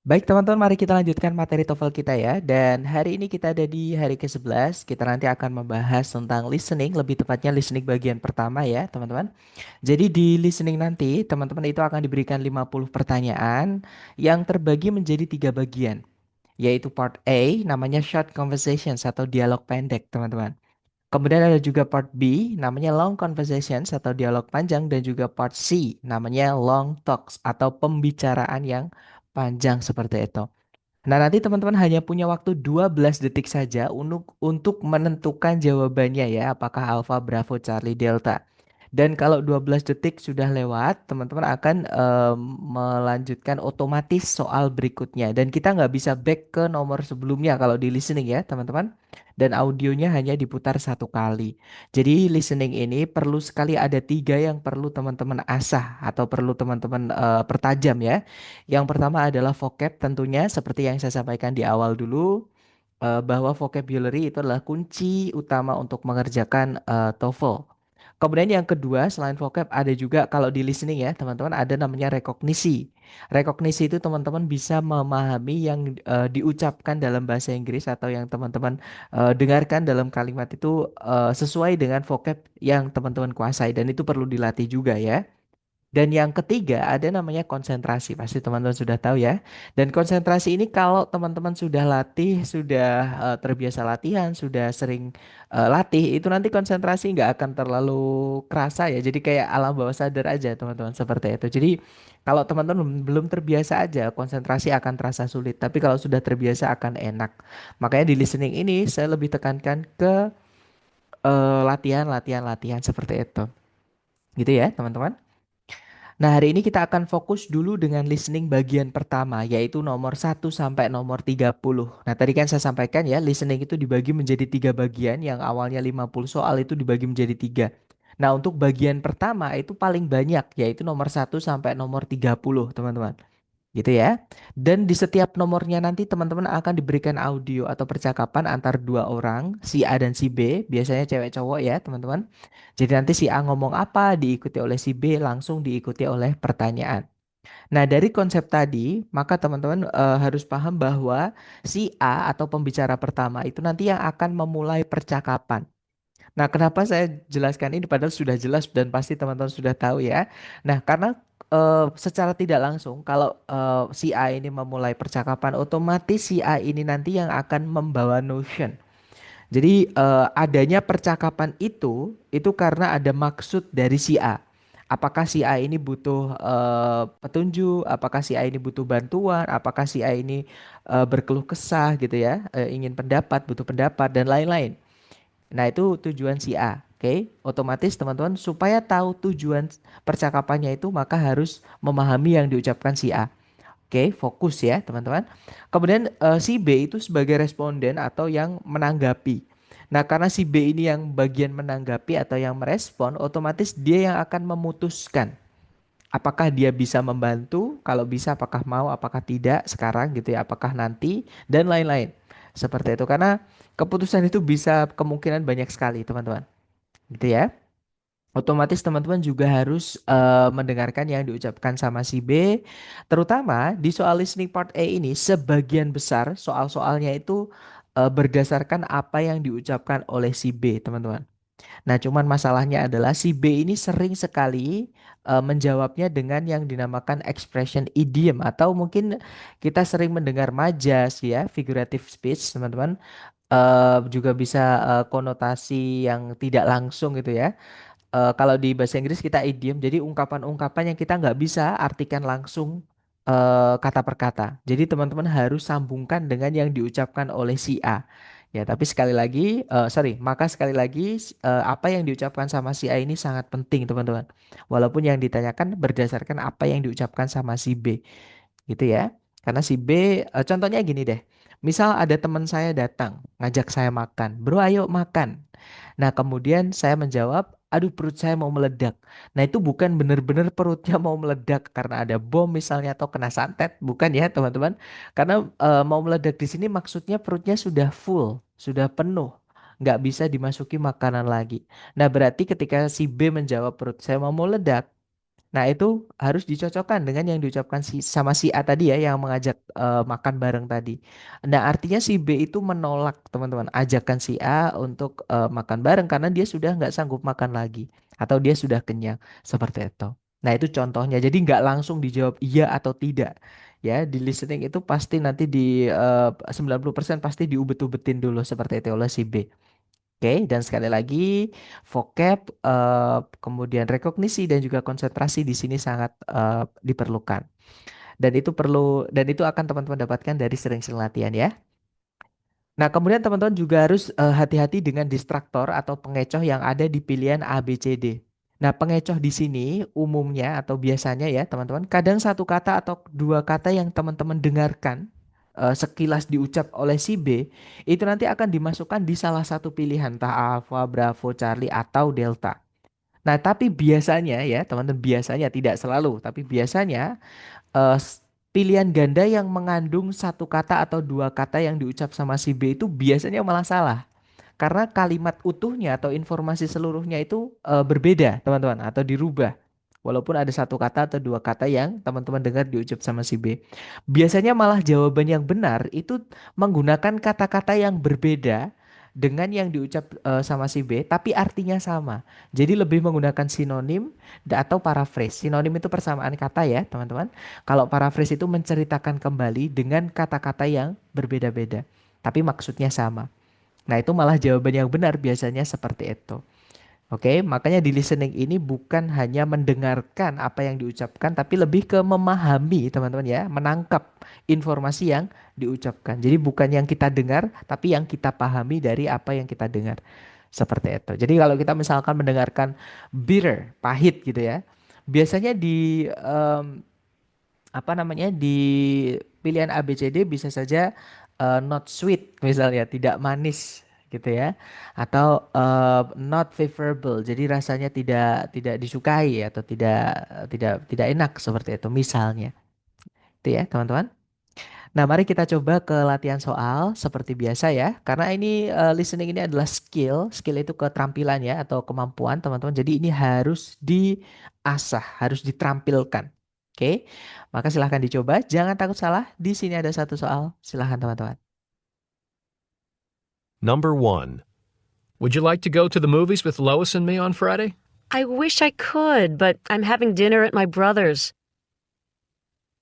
Baik teman-teman, mari kita lanjutkan materi TOEFL kita ya. Dan hari ini kita ada di hari ke-11. Kita nanti akan membahas tentang listening, lebih tepatnya listening bagian pertama ya teman-teman. Jadi di listening nanti, teman-teman itu akan diberikan 50 pertanyaan yang terbagi menjadi tiga bagian. Yaitu part A, namanya short conversations atau dialog pendek teman-teman. Kemudian ada juga part B, namanya long conversations atau dialog panjang. Dan juga part C, namanya long talks atau pembicaraan yang panjang seperti itu. Nah, nanti teman-teman hanya punya waktu 12 detik saja untuk menentukan jawabannya ya, apakah Alpha, Bravo, Charlie, Delta. Dan kalau 12 detik sudah lewat, teman-teman akan melanjutkan otomatis soal berikutnya. Dan kita nggak bisa back ke nomor sebelumnya kalau di listening ya, teman-teman. Dan audionya hanya diputar satu kali. Jadi listening ini perlu sekali ada tiga yang perlu teman-teman asah atau perlu teman-teman pertajam ya. Yang pertama adalah vocab tentunya seperti yang saya sampaikan di awal dulu bahwa vocabulary itu adalah kunci utama untuk mengerjakan TOEFL. Kemudian yang kedua selain vocab ada juga kalau di listening ya teman-teman ada namanya rekognisi. Rekognisi itu teman-teman bisa memahami yang diucapkan dalam bahasa Inggris atau yang teman-teman dengarkan dalam kalimat itu sesuai dengan vocab yang teman-teman kuasai dan itu perlu dilatih juga ya. Dan yang ketiga ada namanya konsentrasi. Pasti teman-teman sudah tahu ya. Dan konsentrasi ini kalau teman-teman sudah latih, sudah terbiasa latihan, sudah sering latih, itu nanti konsentrasi nggak akan terlalu kerasa ya. Jadi kayak alam bawah sadar aja teman-teman seperti itu. Jadi kalau teman-teman belum terbiasa aja, konsentrasi akan terasa sulit. Tapi kalau sudah terbiasa akan enak. Makanya di listening ini saya lebih tekankan ke latihan, latihan, latihan seperti itu. Gitu ya teman-teman. Nah, hari ini kita akan fokus dulu dengan listening bagian pertama, yaitu nomor 1 sampai nomor 30. Nah, tadi kan saya sampaikan ya, listening itu dibagi menjadi tiga bagian, yang awalnya 50 soal itu dibagi menjadi tiga. Nah, untuk bagian pertama itu paling banyak, yaitu nomor 1 sampai nomor 30, teman-teman. Gitu ya. Dan di setiap nomornya nanti teman-teman akan diberikan audio atau percakapan antar dua orang, si A dan si B, biasanya cewek cowok ya teman-teman. Jadi nanti si A ngomong apa, diikuti oleh si B, langsung diikuti oleh pertanyaan. Nah, dari konsep tadi, maka teman-teman harus paham bahwa si A atau pembicara pertama itu nanti yang akan memulai percakapan. Nah, kenapa saya jelaskan ini padahal sudah jelas dan pasti teman-teman sudah tahu ya. Nah, karena secara tidak langsung kalau si A ini memulai percakapan, otomatis si A ini nanti yang akan membawa notion. Jadi adanya percakapan itu karena ada maksud dari si A. Apakah si A ini butuh petunjuk, apakah si A ini butuh bantuan, apakah si A ini berkeluh kesah gitu ya, ingin pendapat, butuh pendapat dan lain-lain. Nah, itu tujuan si A. Oke, otomatis teman-teman supaya tahu tujuan percakapannya itu maka harus memahami yang diucapkan si A. Oke, fokus ya teman-teman. Kemudian si B itu sebagai responden atau yang menanggapi. Nah, karena si B ini yang bagian menanggapi atau yang merespon, otomatis dia yang akan memutuskan apakah dia bisa membantu, kalau bisa apakah mau, apakah tidak sekarang gitu ya, apakah nanti dan lain-lain. Seperti itu karena keputusan itu bisa kemungkinan banyak sekali, teman-teman. Gitu ya. Otomatis teman-teman juga harus mendengarkan yang diucapkan sama si B, terutama di soal listening part A ini sebagian besar soal-soalnya itu berdasarkan apa yang diucapkan oleh si B, teman-teman. Nah, cuman masalahnya adalah si B ini sering sekali menjawabnya dengan yang dinamakan expression idiom atau mungkin kita sering mendengar majas ya, figurative speech, teman-teman. Juga bisa konotasi yang tidak langsung gitu ya. Kalau di bahasa Inggris kita idiom, jadi ungkapan-ungkapan yang kita nggak bisa artikan langsung kata per kata. Jadi teman-teman harus sambungkan dengan yang diucapkan oleh si A. Ya, tapi sekali lagi, maka sekali lagi apa yang diucapkan sama si A ini sangat penting teman-teman. Walaupun yang ditanyakan berdasarkan apa yang diucapkan sama si B, gitu ya. Karena si B, contohnya gini deh. Misal ada teman saya datang ngajak saya makan, bro ayo makan. Nah, kemudian saya menjawab, aduh perut saya mau meledak. Nah, itu bukan benar-benar perutnya mau meledak karena ada bom misalnya atau kena santet, bukan ya, teman-teman. Karena mau meledak di sini maksudnya perutnya sudah full, sudah penuh, nggak bisa dimasuki makanan lagi. Nah, berarti ketika si B menjawab perut saya mau meledak, Nah, itu harus dicocokkan dengan yang diucapkan sama si A tadi ya, yang mengajak makan bareng tadi. Nah, artinya si B itu menolak teman-teman ajakan si A untuk makan bareng karena dia sudah nggak sanggup makan lagi atau dia sudah kenyang seperti itu. Nah, itu contohnya. Jadi nggak langsung dijawab iya atau tidak. Ya, di listening itu pasti nanti di 90% pasti diubet-ubetin dulu seperti itu oleh si B. Oke, dan sekali lagi vocab, kemudian rekognisi dan juga konsentrasi di sini sangat diperlukan. Dan itu perlu dan itu akan teman-teman dapatkan dari sering-sering latihan ya. Nah, kemudian teman-teman juga harus hati-hati dengan distraktor atau pengecoh yang ada di pilihan A, B, C, D. Nah, pengecoh di sini umumnya atau biasanya ya, teman-teman, kadang satu kata atau dua kata yang teman-teman dengarkan sekilas diucap oleh si B, itu nanti akan dimasukkan di salah satu pilihan, entah Alpha, Bravo, Charlie, atau Delta. Nah, tapi biasanya ya, teman-teman, biasanya tidak selalu, tapi biasanya pilihan ganda yang mengandung satu kata atau dua kata yang diucap sama si B itu biasanya malah salah. Karena kalimat utuhnya atau informasi seluruhnya itu berbeda, teman-teman, atau dirubah. Walaupun ada satu kata atau dua kata yang teman-teman dengar diucap sama si B. Biasanya malah jawaban yang benar itu menggunakan kata-kata yang berbeda dengan yang diucap sama si B, tapi artinya sama. Jadi lebih menggunakan sinonim atau paraphrase. Sinonim itu persamaan kata ya, teman-teman. Kalau paraphrase itu menceritakan kembali dengan kata-kata yang berbeda-beda, tapi maksudnya sama. Nah, itu malah jawaban yang benar biasanya seperti itu. Oke, makanya di listening ini bukan hanya mendengarkan apa yang diucapkan, tapi lebih ke memahami, teman-teman ya, menangkap informasi yang diucapkan. Jadi bukan yang kita dengar, tapi yang kita pahami dari apa yang kita dengar. Seperti itu. Jadi kalau kita misalkan mendengarkan bitter, pahit gitu ya, biasanya di apa namanya di pilihan A B C D bisa saja not sweet misalnya tidak manis gitu ya atau not favorable jadi rasanya tidak disukai atau tidak enak seperti itu misalnya itu ya teman-teman. Nah, mari kita coba ke latihan soal seperti biasa ya. Karena ini listening ini adalah skill. Skill itu keterampilan ya atau kemampuan teman-teman. Jadi ini harus diasah, harus ditampilkan. Oke. Maka silahkan dicoba. Jangan takut salah. Di sini ada satu soal. Silahkan teman-teman. Number 1. Would you like to go to the movies with Lois and me on Friday? I wish I could, but I'm having dinner at my brother's.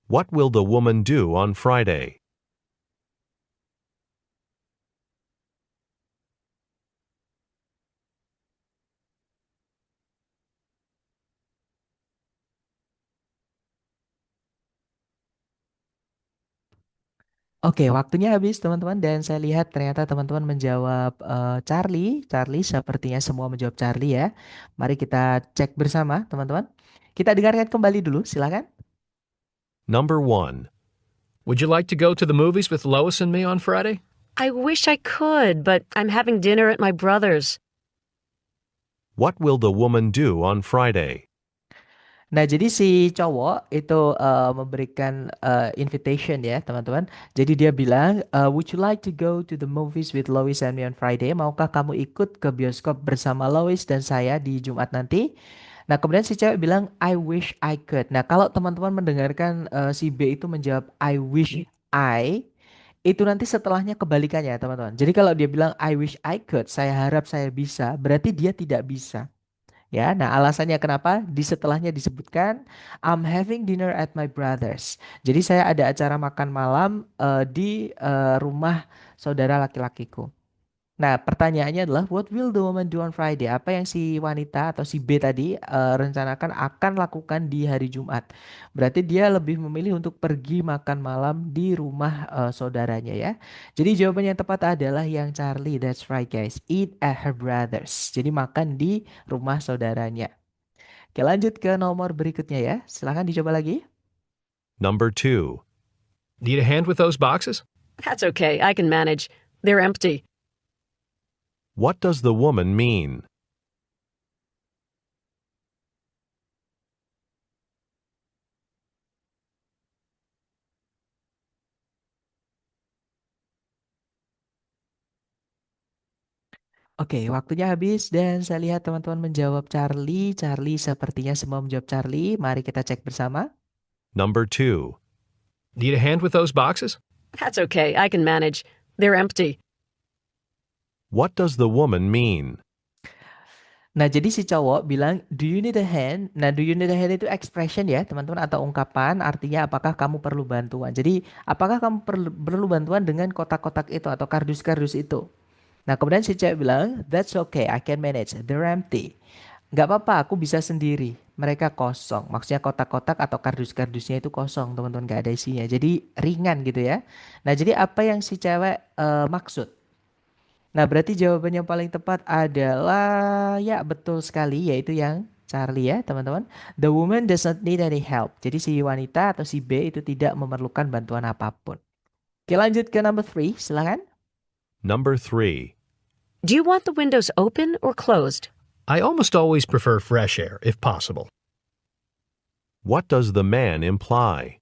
What will the woman do on Friday? Oke, waktunya habis teman-teman dan saya lihat ternyata teman-teman menjawab Charlie. Charlie sepertinya semua menjawab Charlie ya. Mari kita cek bersama teman-teman. Kita dengarkan kembali dulu, silakan. Number 1. Would you like to go to the movies with Lois and me on Friday? I wish I could, but I'm having dinner at my brother's. What will the woman do on Friday? Nah, jadi si cowok itu memberikan invitation ya, teman-teman. Jadi dia bilang, Would you like to go to the movies with Lois and me on Friday? Maukah kamu ikut ke bioskop bersama Lois dan saya di Jumat nanti? Nah, kemudian si cewek bilang, I wish I could. Nah, kalau teman-teman mendengarkan si B itu menjawab, I wish I, itu nanti setelahnya kebalikannya, ya, teman-teman. Jadi kalau dia bilang, I wish I could, saya harap saya bisa, berarti dia tidak bisa. Ya, nah alasannya kenapa? Di setelahnya disebutkan I'm having dinner at my brother's. Jadi saya ada acara makan malam di rumah saudara laki-lakiku. Nah, pertanyaannya adalah what will the woman do on Friday? Apa yang si wanita atau si B tadi rencanakan akan lakukan di hari Jumat? Berarti dia lebih memilih untuk pergi makan malam di rumah saudaranya ya. Jadi jawabannya yang tepat adalah yang Charlie. That's right guys. Eat at her brother's. Jadi makan di rumah saudaranya. Oke, lanjut ke nomor berikutnya ya. Silahkan dicoba lagi. Number 2. Need a hand with those boxes? That's okay, I can manage. They're empty. What does the woman mean? Oke, waktunya habis dan saya lihat teman-teman menjawab Charlie. Charlie sepertinya semua menjawab Charlie. Mari kita cek bersama. Number 2. Need a hand with those boxes? That's okay, I can manage. They're empty. What does the woman mean? Nah, jadi si cowok bilang, do you need a hand? Nah, do you need a hand itu expression ya, teman-teman, atau ungkapan, artinya apakah kamu perlu bantuan. Jadi, apakah kamu perlu bantuan dengan kotak-kotak itu atau kardus-kardus itu? Nah, kemudian si cewek bilang, that's okay, I can manage. They're empty. Nggak apa-apa, aku bisa sendiri. Mereka kosong. Maksudnya kotak-kotak atau kardus-kardusnya itu kosong, teman-teman, nggak ada isinya. Jadi, ringan gitu ya. Nah, jadi apa yang si cewek maksud? Nah, berarti jawaban yang paling tepat adalah ya betul sekali yaitu yang Charlie ya, teman-teman. The woman does not need any help. Jadi si wanita atau si B itu tidak memerlukan bantuan apapun. Oke, lanjut ke number 3, silakan. Number 3. Do you want the windows open or closed? I almost always prefer fresh air, if possible. What does the man imply?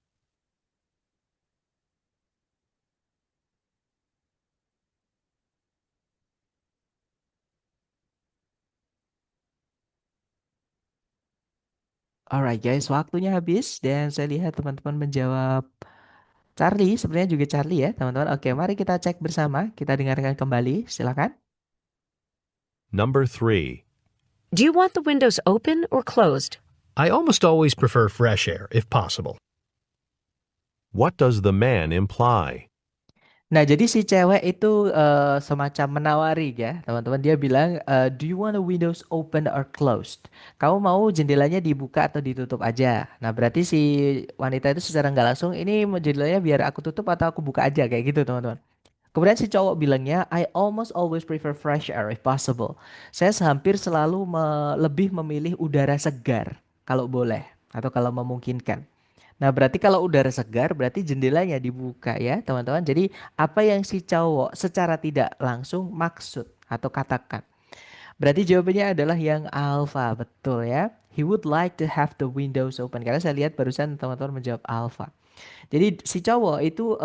Alright guys, waktunya habis dan saya lihat teman-teman menjawab Charlie, sebenarnya juga Charlie ya, teman-teman. Oke, mari kita cek bersama, kita dengarkan kembali, silakan. Number 3. Do you want the windows open or closed? I almost always prefer fresh air, if possible. What does the man imply? Nah, jadi si cewek itu semacam menawari ya, teman-teman. Dia bilang, do you want the windows open or closed? Kamu mau jendelanya dibuka atau ditutup aja? Nah, berarti si wanita itu secara nggak langsung, ini mau jendelanya biar aku tutup atau aku buka aja kayak gitu, teman-teman. Kemudian si cowok bilangnya, I almost always prefer fresh air if possible. Saya hampir selalu lebih memilih udara segar kalau boleh atau kalau memungkinkan. Nah, berarti kalau udara segar berarti jendelanya dibuka ya, teman-teman. Jadi, apa yang si cowok secara tidak langsung maksud atau katakan. Berarti jawabannya adalah yang alfa, betul ya. He would like to have the windows open. Karena saya lihat barusan teman-teman menjawab alfa. Jadi si cowok itu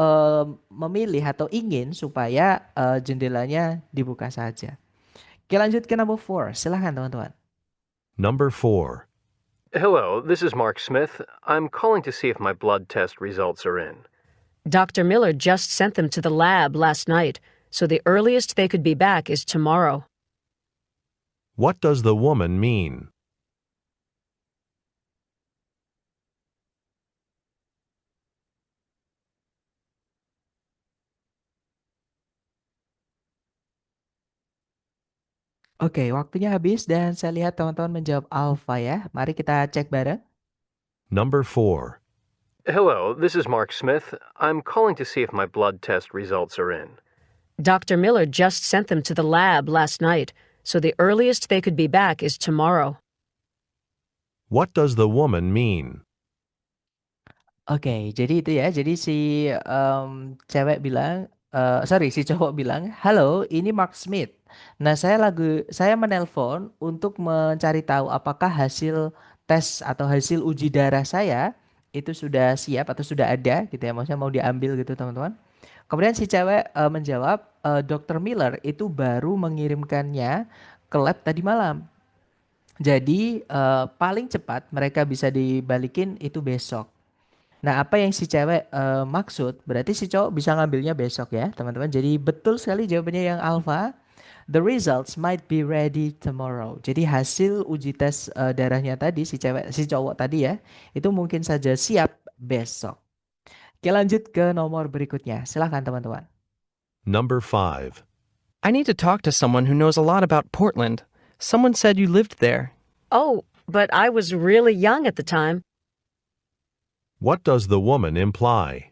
memilih atau ingin supaya jendelanya dibuka saja. Oke, lanjut ke number 4. Silahkan teman-teman. Number 4. Hello, this is Mark Smith. I'm calling to see if my blood test results are in. Dr. Miller just sent them to the lab last night, so the earliest they could be back is tomorrow. What does the woman mean? Oke, waktunya habis dan saya lihat teman-teman menjawab alfa ya. Mari kita cek bareng. Number 4. Hello, this is Mark Smith. I'm calling to see if my blood test results are in. Dr. Miller just sent them to the lab last night, so the earliest they could be back is tomorrow. What does the woman mean? Oke, jadi itu ya. Jadi si cewek bilang, sorry, si cowok bilang, halo, ini Mark Smith. Nah, saya menelpon untuk mencari tahu apakah hasil tes atau hasil uji darah saya itu sudah siap atau sudah ada gitu ya. Maksudnya mau diambil gitu, teman-teman. Kemudian si cewek menjawab, Dr. Miller itu baru mengirimkannya ke lab tadi malam. Jadi paling cepat mereka bisa dibalikin itu besok. Nah, apa yang si cewek maksud, berarti si cowok bisa ngambilnya besok ya, teman-teman. Jadi betul sekali jawabannya yang alfa. The results might be ready tomorrow. Jadi hasil uji tes darahnya tadi si cowok tadi ya, itu mungkin saja siap besok. Oke, lanjut ke nomor berikutnya. Silahkan teman-teman. Number 5. I need to talk to someone who knows a lot about Portland. Someone said you lived there. Oh, but I was really young at the time. What does the woman imply?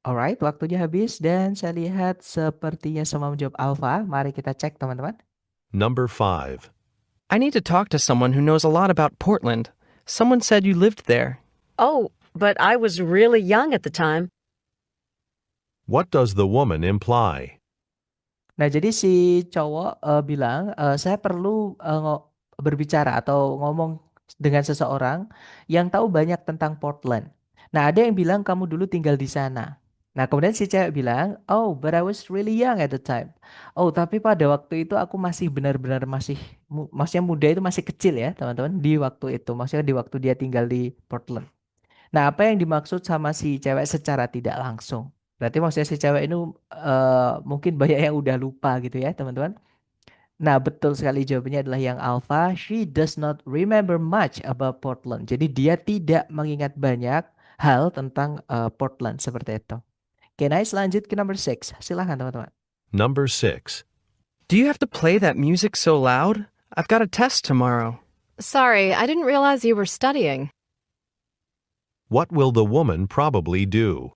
Alright, waktunya habis dan saya lihat sepertinya semua menjawab alfa. Mari kita cek teman-teman. Number 5. I need to talk to someone who knows a lot about Portland. Someone said you lived there. Oh, but I was really young at the time. What does the woman imply? Nah, jadi si cowok bilang, saya perlu berbicara atau ngomong dengan seseorang yang tahu banyak tentang Portland. Nah, ada yang bilang kamu dulu tinggal di sana. Nah, kemudian si cewek bilang, "Oh, but I was really young at the time." Oh, tapi pada waktu itu aku masih benar-benar maksudnya muda itu masih kecil ya, teman-teman, di waktu itu. Maksudnya di waktu dia tinggal di Portland. Nah, apa yang dimaksud sama si cewek secara tidak langsung? Berarti maksudnya si cewek ini mungkin banyak yang udah lupa gitu ya, teman-teman. Nah, betul sekali jawabannya adalah yang alpha. She does not remember much about Portland. Jadi dia tidak mengingat banyak hal tentang Portland seperti itu. Oke, nice. Lanjut ke number 6. Silahkan teman-teman. Number 6. Do you have to play that music so loud? I've got a test tomorrow. Sorry, I didn't realize you were studying. What will the woman probably do?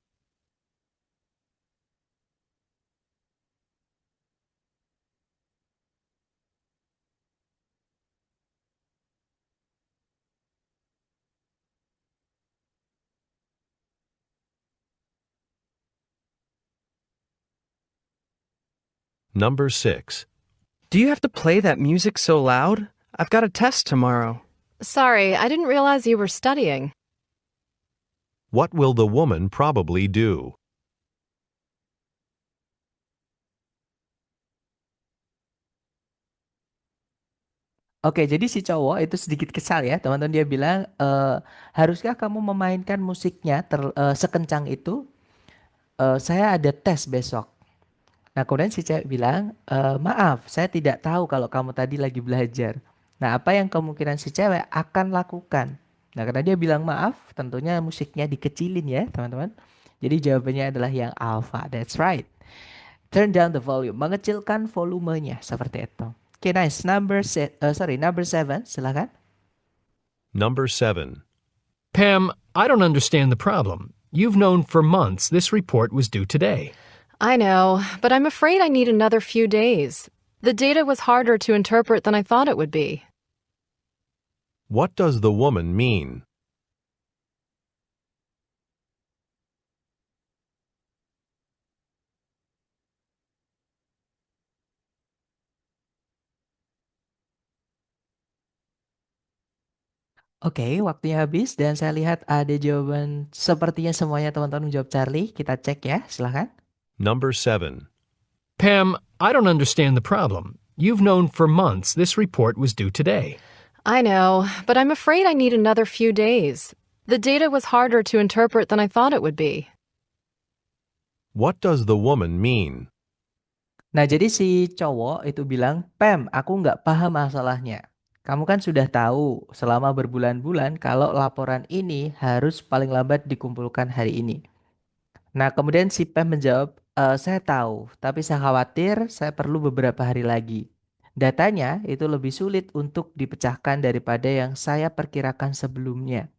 Number 6. Do you have to play that music so loud? I've got a test tomorrow. Sorry, I didn't realize you were studying. What will the woman probably do? Oke, jadi si cowok itu sedikit kesal ya, teman-teman. Dia bilang, haruskah kamu memainkan musiknya sekencang itu? Saya ada tes besok. Nah, kemudian si cewek bilang, maaf, saya tidak tahu kalau kamu tadi lagi belajar. Nah, apa yang kemungkinan si cewek akan lakukan? Nah, karena dia bilang maaf, tentunya musiknya dikecilin ya, teman-teman. Jadi jawabannya adalah yang alpha. That's right. Turn down the volume. Mengecilkan volumenya seperti itu. Oke, nice. Number 7. Silakan. Number 7. Pam, I don't understand the problem. You've known for months this report was due today. I know, but I'm afraid I need another few days. The data was harder to interpret than I thought it would be. What does the woman mean? Oke, waktunya habis dan saya lihat ada jawaban sepertinya semuanya teman-teman menjawab Charlie. Kita cek ya, silakan. Number 7. Pam, I don't understand the problem. You've known for months this report was due today. I know, but I'm afraid I need another few days. The data was harder to interpret than I thought it would be. What does the woman mean? Nah, jadi si cowok itu bilang, Pam, aku nggak paham masalahnya. Kamu kan sudah tahu selama berbulan-bulan kalau laporan ini harus paling lambat dikumpulkan hari ini. Nah, kemudian si Pam menjawab, saya tahu, tapi saya khawatir saya perlu beberapa hari lagi. Datanya itu lebih sulit untuk dipecahkan daripada yang saya perkirakan sebelumnya.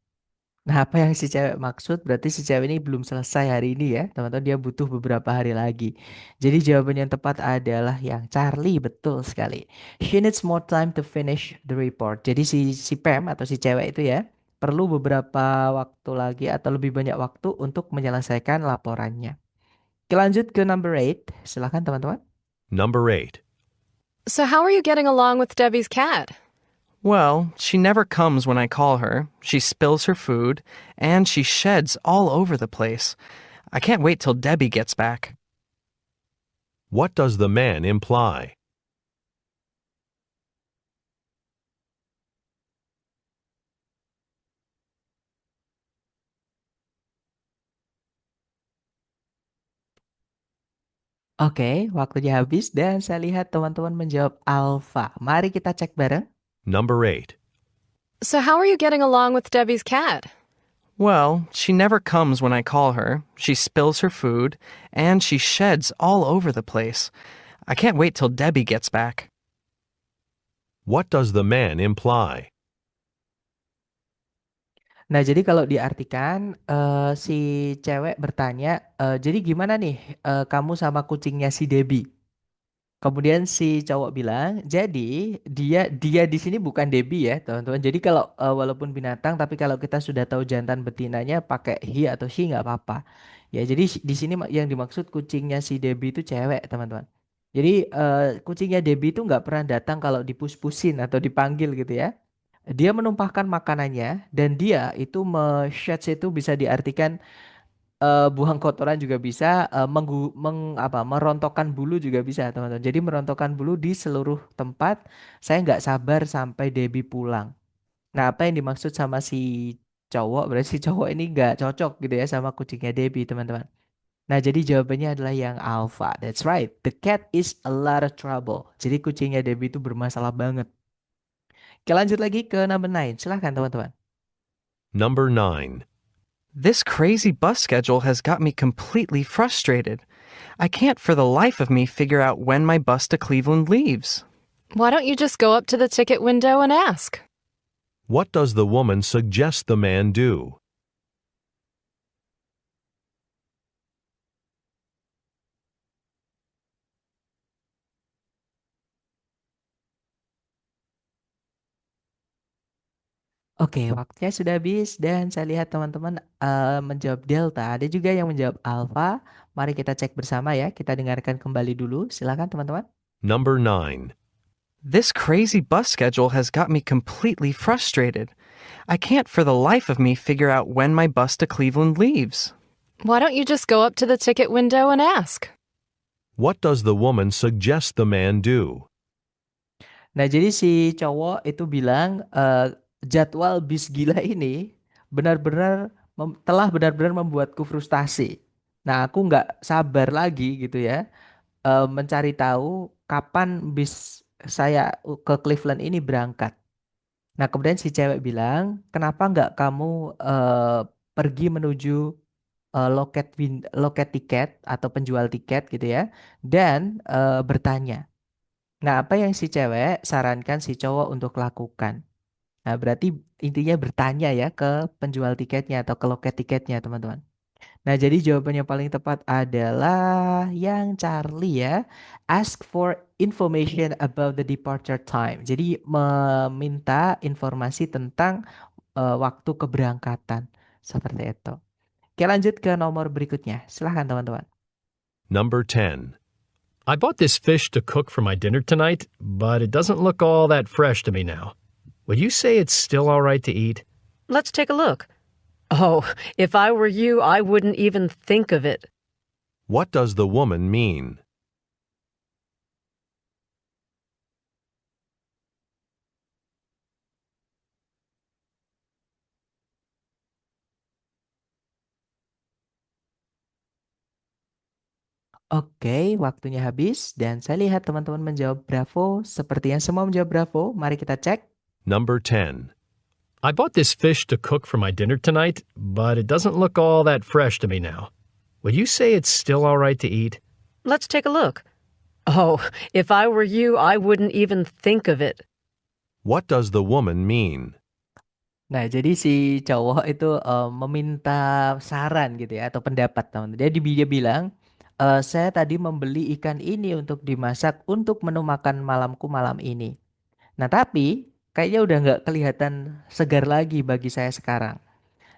Nah, apa yang si cewek maksud berarti si cewek ini belum selesai hari ini ya, teman-teman. Dia butuh beberapa hari lagi. Jadi jawaban yang tepat adalah yang Charlie, betul sekali. She needs more time to finish the report. Jadi si Pam atau si cewek itu ya perlu beberapa waktu lagi atau lebih banyak waktu untuk menyelesaikan laporannya. Oke, lanjut ke number 8. Silahkan teman-teman. Number 8. So, how are you getting along with Debbie's cat? Well, she never comes when I call her. She spills her food, and she sheds all over the place. I can't wait till Debbie gets back. What does the man imply? Oke, waktunya habis dan saya lihat teman-teman menjawab alpha. Mari kita cek bareng. Number 8. So, how are you getting along with Debbie's cat? Well, she never comes when I call her. She spills her food, and she sheds all over the place. I can't wait till Debbie gets back. What does the man imply? Nah, jadi kalau diartikan si cewek bertanya, jadi gimana nih kamu sama kucingnya si Debbie? Kemudian si cowok bilang, jadi dia di sini bukan Debbie ya, teman-teman. Jadi kalau walaupun binatang, tapi kalau kita sudah tahu jantan betinanya pakai he atau she nggak apa-apa. Ya, jadi di sini yang dimaksud kucingnya si Debbie itu cewek, teman-teman. Jadi kucingnya Debbie itu nggak pernah datang kalau dipus-pusin atau dipanggil gitu ya. Dia menumpahkan makanannya dan dia itu sheds itu bisa diartikan buang kotoran juga bisa, merontokkan bulu juga bisa teman-teman. Jadi merontokkan bulu di seluruh tempat. Saya nggak sabar sampai Debbie pulang. Nah, apa yang dimaksud sama si cowok? Berarti si cowok ini nggak cocok gitu ya sama kucingnya Debbie teman-teman. Nah, jadi jawabannya adalah yang alpha. That's right. The cat is a lot of trouble. Jadi kucingnya Debbie itu bermasalah banget. Oke, lanjut lagi ke number 9. Silahkan teman-teman. Number 9. This crazy bus schedule has got me completely frustrated. I can't for the life of me figure out when my bus to Cleveland leaves. Why don't you just go up to the ticket window and ask? What does the woman suggest the man do? Oke, waktunya sudah habis dan saya lihat teman-teman menjawab delta. Ada juga yang menjawab alpha. Mari kita cek bersama ya. Kita dengarkan kembali dulu. Silakan teman-teman. Number 9. This crazy bus schedule has got me completely frustrated. I can't for the life of me figure out when my bus to Cleveland leaves. Why don't you just go up to the ticket window and ask? What does the woman suggest the man do? Nah, jadi si cowok itu bilang jadwal bis gila ini telah benar-benar membuatku frustasi. Nah, aku nggak sabar lagi gitu ya mencari tahu kapan bis saya ke Cleveland ini berangkat. Nah, kemudian si cewek bilang, kenapa nggak kamu pergi menuju loket tiket atau penjual tiket gitu ya, dan bertanya. Nah, apa yang si cewek sarankan si cowok untuk lakukan? Nah, berarti intinya bertanya ya ke penjual tiketnya atau ke loket tiketnya, teman-teman. Nah, jadi jawaban yang paling tepat adalah yang Charlie ya. Ask for information about the departure time. Jadi meminta informasi tentang waktu keberangkatan. Seperti itu. Oke, lanjut ke nomor berikutnya. Silahkan teman-teman. Number 10. I bought this fish to cook for my dinner tonight, but it doesn't look all that fresh to me now. Would you say it's still all right to eat? Let's take a look. Oh, if I were you, I wouldn't even think of it. What does the woman mean? Oke, waktunya habis dan saya lihat teman-teman menjawab bravo. Sepertinya semua menjawab bravo. Mari kita cek. Number 10. I bought this fish to cook for my dinner tonight, but it doesn't look all that fresh to me now. Would you say it's still all right to eat? Let's take a look. Oh, if I were you, I wouldn't even think of it. What does the woman mean? Nah, jadi si cowok itu meminta saran gitu ya atau pendapat teman. Dia bilang, saya tadi membeli ikan ini untuk dimasak untuk menu makan malamku malam ini. Nah, tapi kayaknya udah nggak kelihatan segar lagi bagi saya sekarang.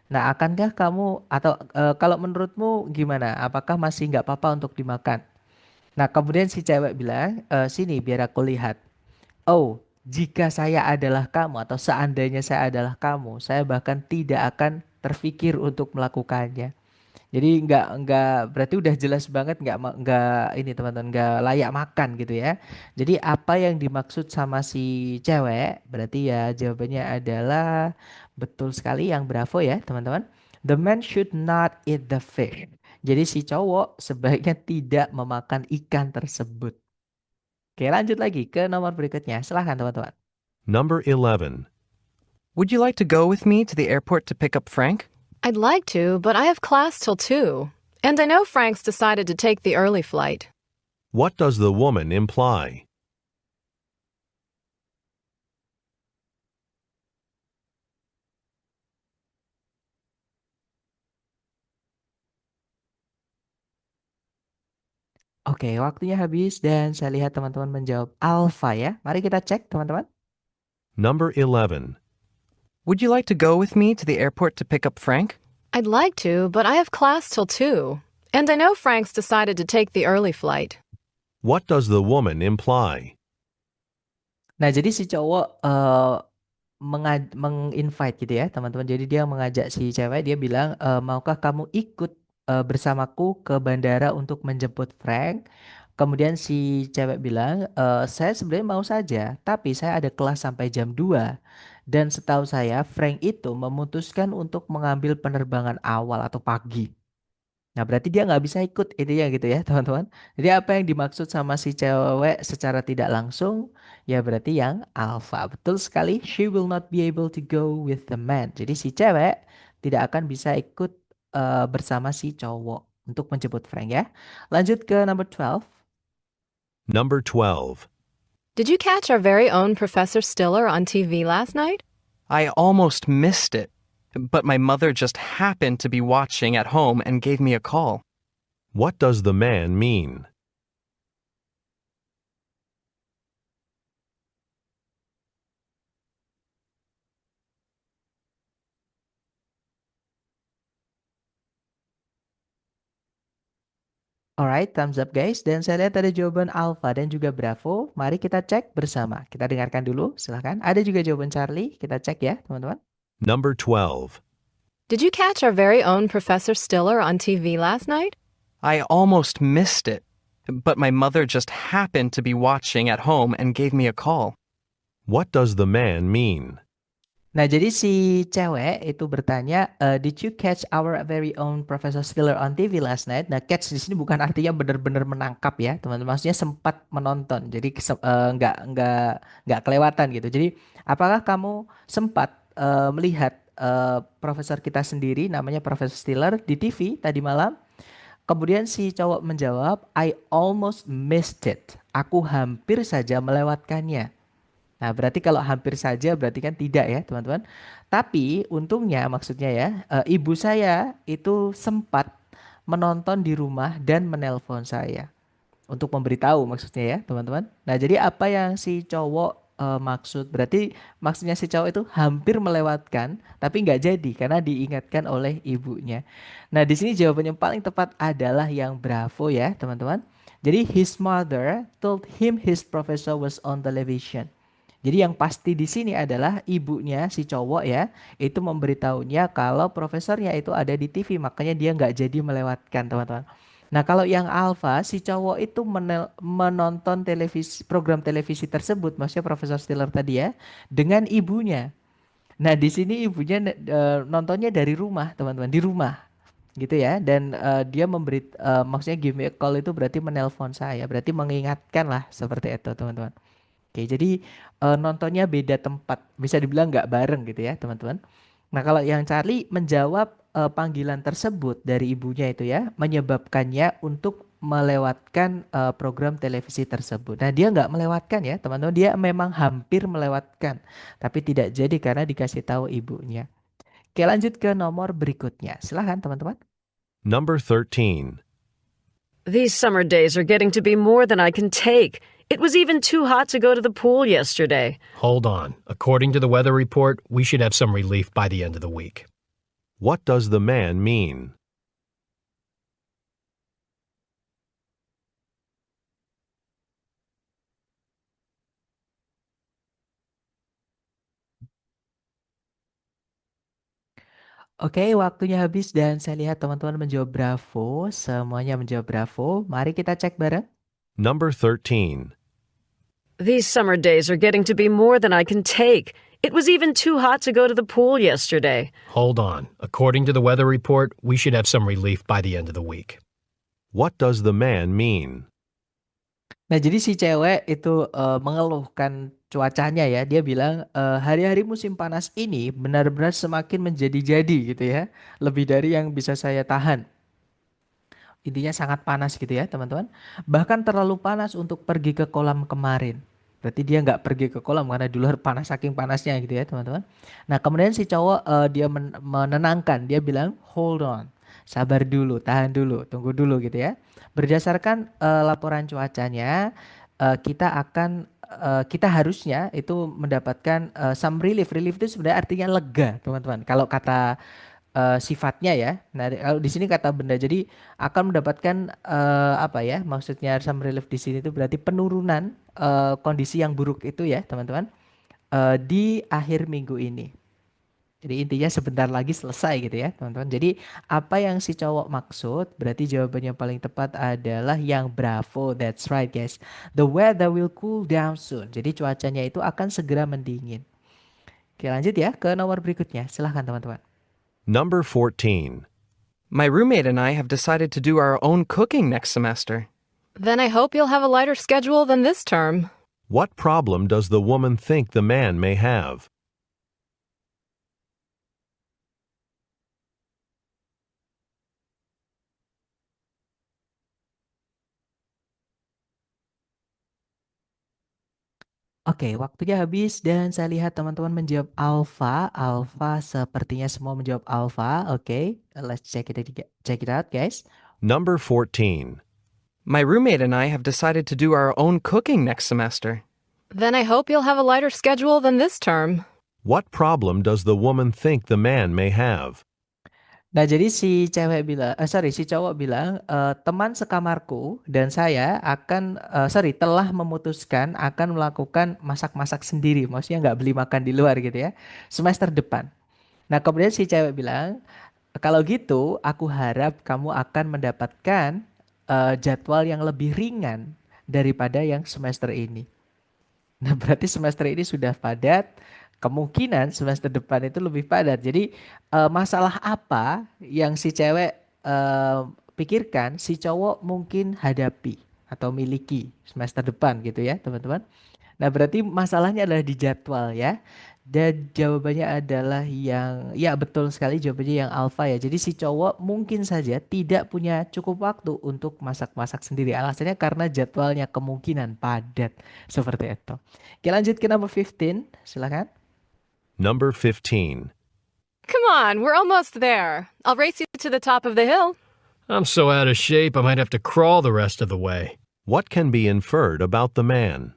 Nah, akankah kamu atau kalau menurutmu gimana? Apakah masih nggak apa-apa untuk dimakan? Nah, kemudian si cewek bilang, sini biar aku lihat. Oh, jika saya adalah kamu atau seandainya saya adalah kamu, saya bahkan tidak akan terfikir untuk melakukannya. Jadi nggak berarti udah jelas banget nggak ini teman-teman nggak layak makan gitu ya. Jadi apa yang dimaksud sama si cewek berarti ya jawabannya adalah betul sekali yang bravo ya teman-teman. The man should not eat the fish. Jadi si cowok sebaiknya tidak memakan ikan tersebut. Oke, lanjut lagi ke nomor berikutnya. Silahkan teman-teman. Number 11. Would you like to go with me to the airport to pick up Frank? I'd like to, but I have class till 2. And I know Frank's decided to take the early flight. What does the woman imply? Oke, waktunya habis dan saya lihat teman-teman menjawab alpha ya. Mari kita cek teman-teman. Number 11. Would you like to go with me to the airport to pick up Frank? I'd like to, but I have class till 2. And I know Frank's decided to take the early flight. What does the woman imply? Nah, jadi si cowok meng-invite gitu ya, teman-teman. Jadi dia mengajak si cewek, dia bilang, maukah kamu ikut bersamaku ke bandara untuk menjemput Frank? Kemudian si cewek bilang, saya sebenarnya mau saja, tapi saya ada kelas sampai jam 2. Dan setahu saya, Frank itu memutuskan untuk mengambil penerbangan awal atau pagi. Nah, berarti dia nggak bisa ikut intinya gitu ya, teman-teman. Jadi apa yang dimaksud sama si cewek secara tidak langsung, ya berarti yang alpha. Betul sekali, she will not be able to go with the man. Jadi si cewek tidak akan bisa ikut bersama si cowok untuk menjemput Frank ya. Lanjut ke number 12. Number 12. Did you catch our very own Professor Stiller on TV last night? I almost missed it, but my mother just happened to be watching at home and gave me a call. What does the man mean? Alright, thumbs up guys. Dan saya lihat ada jawaban alpha dan juga bravo. Mari kita cek bersama. Kita dengarkan dulu, silahkan. Ada juga jawaban Charlie. Kita cek ya, teman-teman. Number 12. Did you catch our very own Professor Stiller on TV last night? I almost missed it, but my mother just happened to be watching at home and gave me a call. What does the man mean? Nah, jadi si cewek itu bertanya, did you catch our very own Professor Stiller on TV last night? Nah, catch di sini bukan artinya benar-benar menangkap ya, teman-teman. Maksudnya sempat menonton. Jadi nggak kelewatan gitu. Jadi, apakah kamu sempat melihat profesor kita sendiri, namanya Profesor Stiller di TV tadi malam? Kemudian si cowok menjawab, I almost missed it. Aku hampir saja melewatkannya. Nah, berarti kalau hampir saja berarti kan tidak ya, teman-teman. Tapi untungnya maksudnya ya, ibu saya itu sempat menonton di rumah dan menelpon saya untuk memberitahu maksudnya ya, teman-teman. Nah, jadi apa yang si cowok maksud? Berarti maksudnya si cowok itu hampir melewatkan, tapi nggak jadi karena diingatkan oleh ibunya. Nah, di sini jawaban yang paling tepat adalah yang bravo ya, teman-teman. Jadi his mother told him his professor was on television. Jadi yang pasti di sini adalah ibunya si cowok ya, itu memberitahunya kalau profesornya itu ada di TV, makanya dia nggak jadi melewatkan teman-teman. Nah kalau yang alpha, si cowok itu menonton program televisi tersebut, maksudnya Profesor Stiller tadi ya, dengan ibunya. Nah di sini ibunya nontonnya dari rumah teman-teman, di rumah gitu ya, dan dia maksudnya give me a call itu berarti menelpon saya, berarti mengingatkan lah seperti itu teman-teman. Oke, jadi nontonnya beda tempat, bisa dibilang nggak bareng gitu ya teman-teman. Nah kalau yang Charlie menjawab panggilan tersebut dari ibunya itu ya, menyebabkannya untuk melewatkan program televisi tersebut. Nah dia nggak melewatkan ya teman-teman, dia memang hampir melewatkan, tapi tidak jadi karena dikasih tahu ibunya. Oke lanjut ke nomor berikutnya, silahkan teman-teman. Number 13. These summer days are getting to be more than I can take. It was even too hot to go to the pool yesterday. Hold on. According to the weather report, we should have some relief by the end of the week. What does the man mean? Oke, waktunya habis dan saya lihat teman-teman menjawab bravo, semuanya menjawab bravo. Mari kita cek bareng. Number 13. These summer days are getting to be more than I can take. It was even too hot to go to the pool yesterday. Hold on. According to the weather report, we should have some relief by the end of the week. What does the man mean? Nah, jadi si cewek itu mengeluhkan cuacanya ya. Dia bilang hari-hari musim panas ini benar-benar semakin menjadi-jadi gitu ya. Lebih dari yang bisa saya tahan. Intinya sangat panas gitu ya, teman-teman. Bahkan terlalu panas untuk pergi ke kolam kemarin. Berarti dia nggak pergi ke kolam karena di luar panas saking panasnya gitu ya, teman-teman. Nah, kemudian si cowok dia menenangkan. Dia bilang, "Hold on. Sabar dulu, tahan dulu, tunggu dulu gitu ya." Berdasarkan laporan cuacanya, kita harusnya itu mendapatkan some relief. Relief itu sebenarnya artinya lega, teman-teman. Kalau kata sifatnya ya. Nah, kalau di sini kata benda, jadi akan mendapatkan apa ya? Maksudnya some relief di sini itu berarti penurunan kondisi yang buruk itu ya, teman-teman, di akhir minggu ini. Jadi intinya sebentar lagi selesai gitu ya, teman-teman. Jadi apa yang si cowok maksud, berarti jawabannya paling tepat adalah yang bravo. That's right, guys. The weather will cool down soon. Jadi cuacanya itu akan segera mendingin. Oke, lanjut ya ke nomor berikutnya. Silahkan teman-teman. Number 14. My roommate and I have decided to do our own cooking next semester. Then I hope you'll have a lighter schedule than this term. What problem does the woman think the man may have? Oke, waktunya habis dan saya lihat teman-teman menjawab alfa. Alfa sepertinya semua menjawab alfa. Oke, let's check it out, guys. Number 14. My roommate and I have decided to do our own cooking next semester. Then I hope you'll have a lighter schedule than this term. What problem does the woman think the man may have? Nah, jadi si cowok bilang, teman sekamarku dan saya telah memutuskan akan melakukan masak-masak sendiri. Maksudnya nggak beli makan di luar gitu ya, semester depan. Nah, kemudian si cewek bilang, kalau gitu aku harap kamu akan mendapatkan jadwal yang lebih ringan daripada yang semester ini. Nah, berarti semester ini sudah padat, kemungkinan semester depan itu lebih padat. Jadi masalah apa yang si cewek pikirkan, si cowok mungkin hadapi atau miliki semester depan gitu ya, teman-teman. Nah, berarti masalahnya adalah di jadwal ya. Dan jawabannya adalah yang, ya betul sekali jawabannya yang alfa ya. Jadi si cowok mungkin saja tidak punya cukup waktu untuk masak-masak sendiri. Alasannya karena jadwalnya kemungkinan padat. Seperti itu. Oke, lanjut ke number 15. Silakan. Number 15. Come on, we're almost there. I'll race you to the top of the hill. I'm so out of shape I might have to crawl the rest of the way. What can be inferred about the man?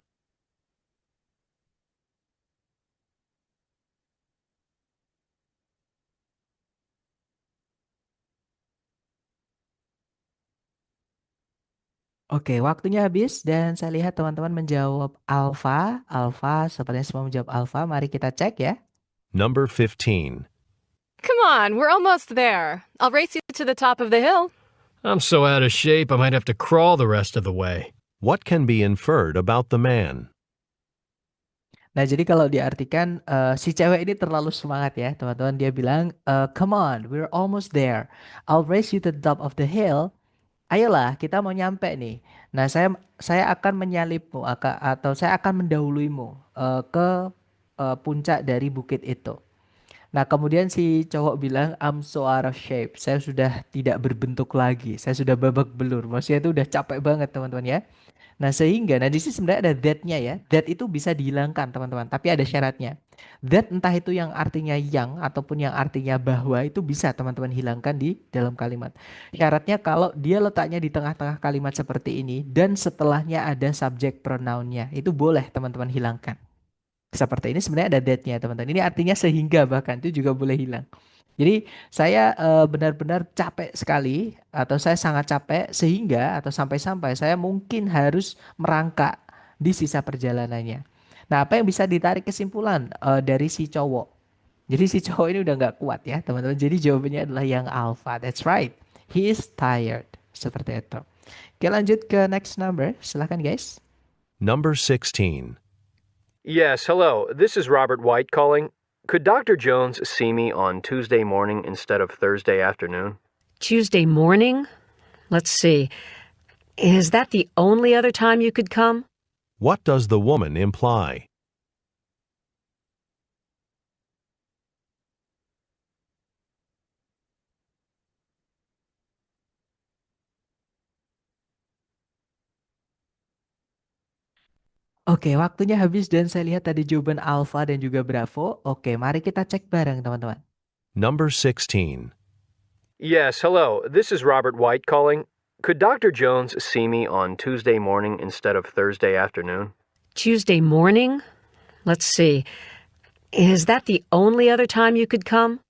Oke, waktunya habis dan saya lihat teman-teman menjawab alfa. Alfa, sepertinya semua menjawab alfa. Mari kita cek ya. Number 15. Come on, we're almost there. I'll race you to the top of the hill. I'm so out of shape I might have to crawl the rest of the way. What can be inferred about the man? Nah, jadi kalau diartikan si cewek ini terlalu semangat ya, teman-teman. Dia bilang, come on, we're almost there. I'll race you to the top of the hill. Ayolah, kita mau nyampe nih. Nah, saya akan menyalipmu atau saya akan mendahuluimu ke puncak dari bukit itu. Nah, kemudian si cowok bilang, I'm so out of shape. Saya sudah tidak berbentuk lagi. Saya sudah babak belur. Maksudnya itu udah capek banget, teman-teman ya. Nah, nah di sini sebenarnya ada that-nya ya. That itu bisa dihilangkan, teman-teman. Tapi ada syaratnya. That entah itu yang artinya yang ataupun yang artinya bahwa itu bisa teman-teman hilangkan di dalam kalimat. Syaratnya kalau dia letaknya di tengah-tengah kalimat seperti ini dan setelahnya ada subject pronoun-nya. Itu boleh teman-teman hilangkan. Seperti ini sebenarnya ada that-nya, teman-teman. Ini artinya sehingga, bahkan itu juga boleh hilang. Jadi saya benar-benar capek sekali atau saya sangat capek sehingga atau sampai-sampai saya mungkin harus merangkak di sisa perjalanannya. Nah, apa yang bisa ditarik kesimpulan dari si cowok? Jadi si cowok ini udah nggak kuat ya, teman-teman. Jadi jawabannya adalah yang alpha. That's right. He is tired. Seperti itu. Oke, lanjut ke next number. Silahkan guys. Number 16. Yes, hello. This is Robert White calling. Could Dr. Jones see me on Tuesday morning instead of Thursday afternoon? Tuesday morning? Let's see. Is that the only other time you could come? What does the woman imply? Oke, waktunya habis dan saya lihat tadi jawaban alpha dan juga bravo. Oke, mari kita cek bareng teman-teman. Number 16. Yes, hello. This is Robert White calling. Could Dr. Jones see me on Tuesday morning instead of Thursday afternoon? Tuesday morning? Let's see. Is that the only other time you could come?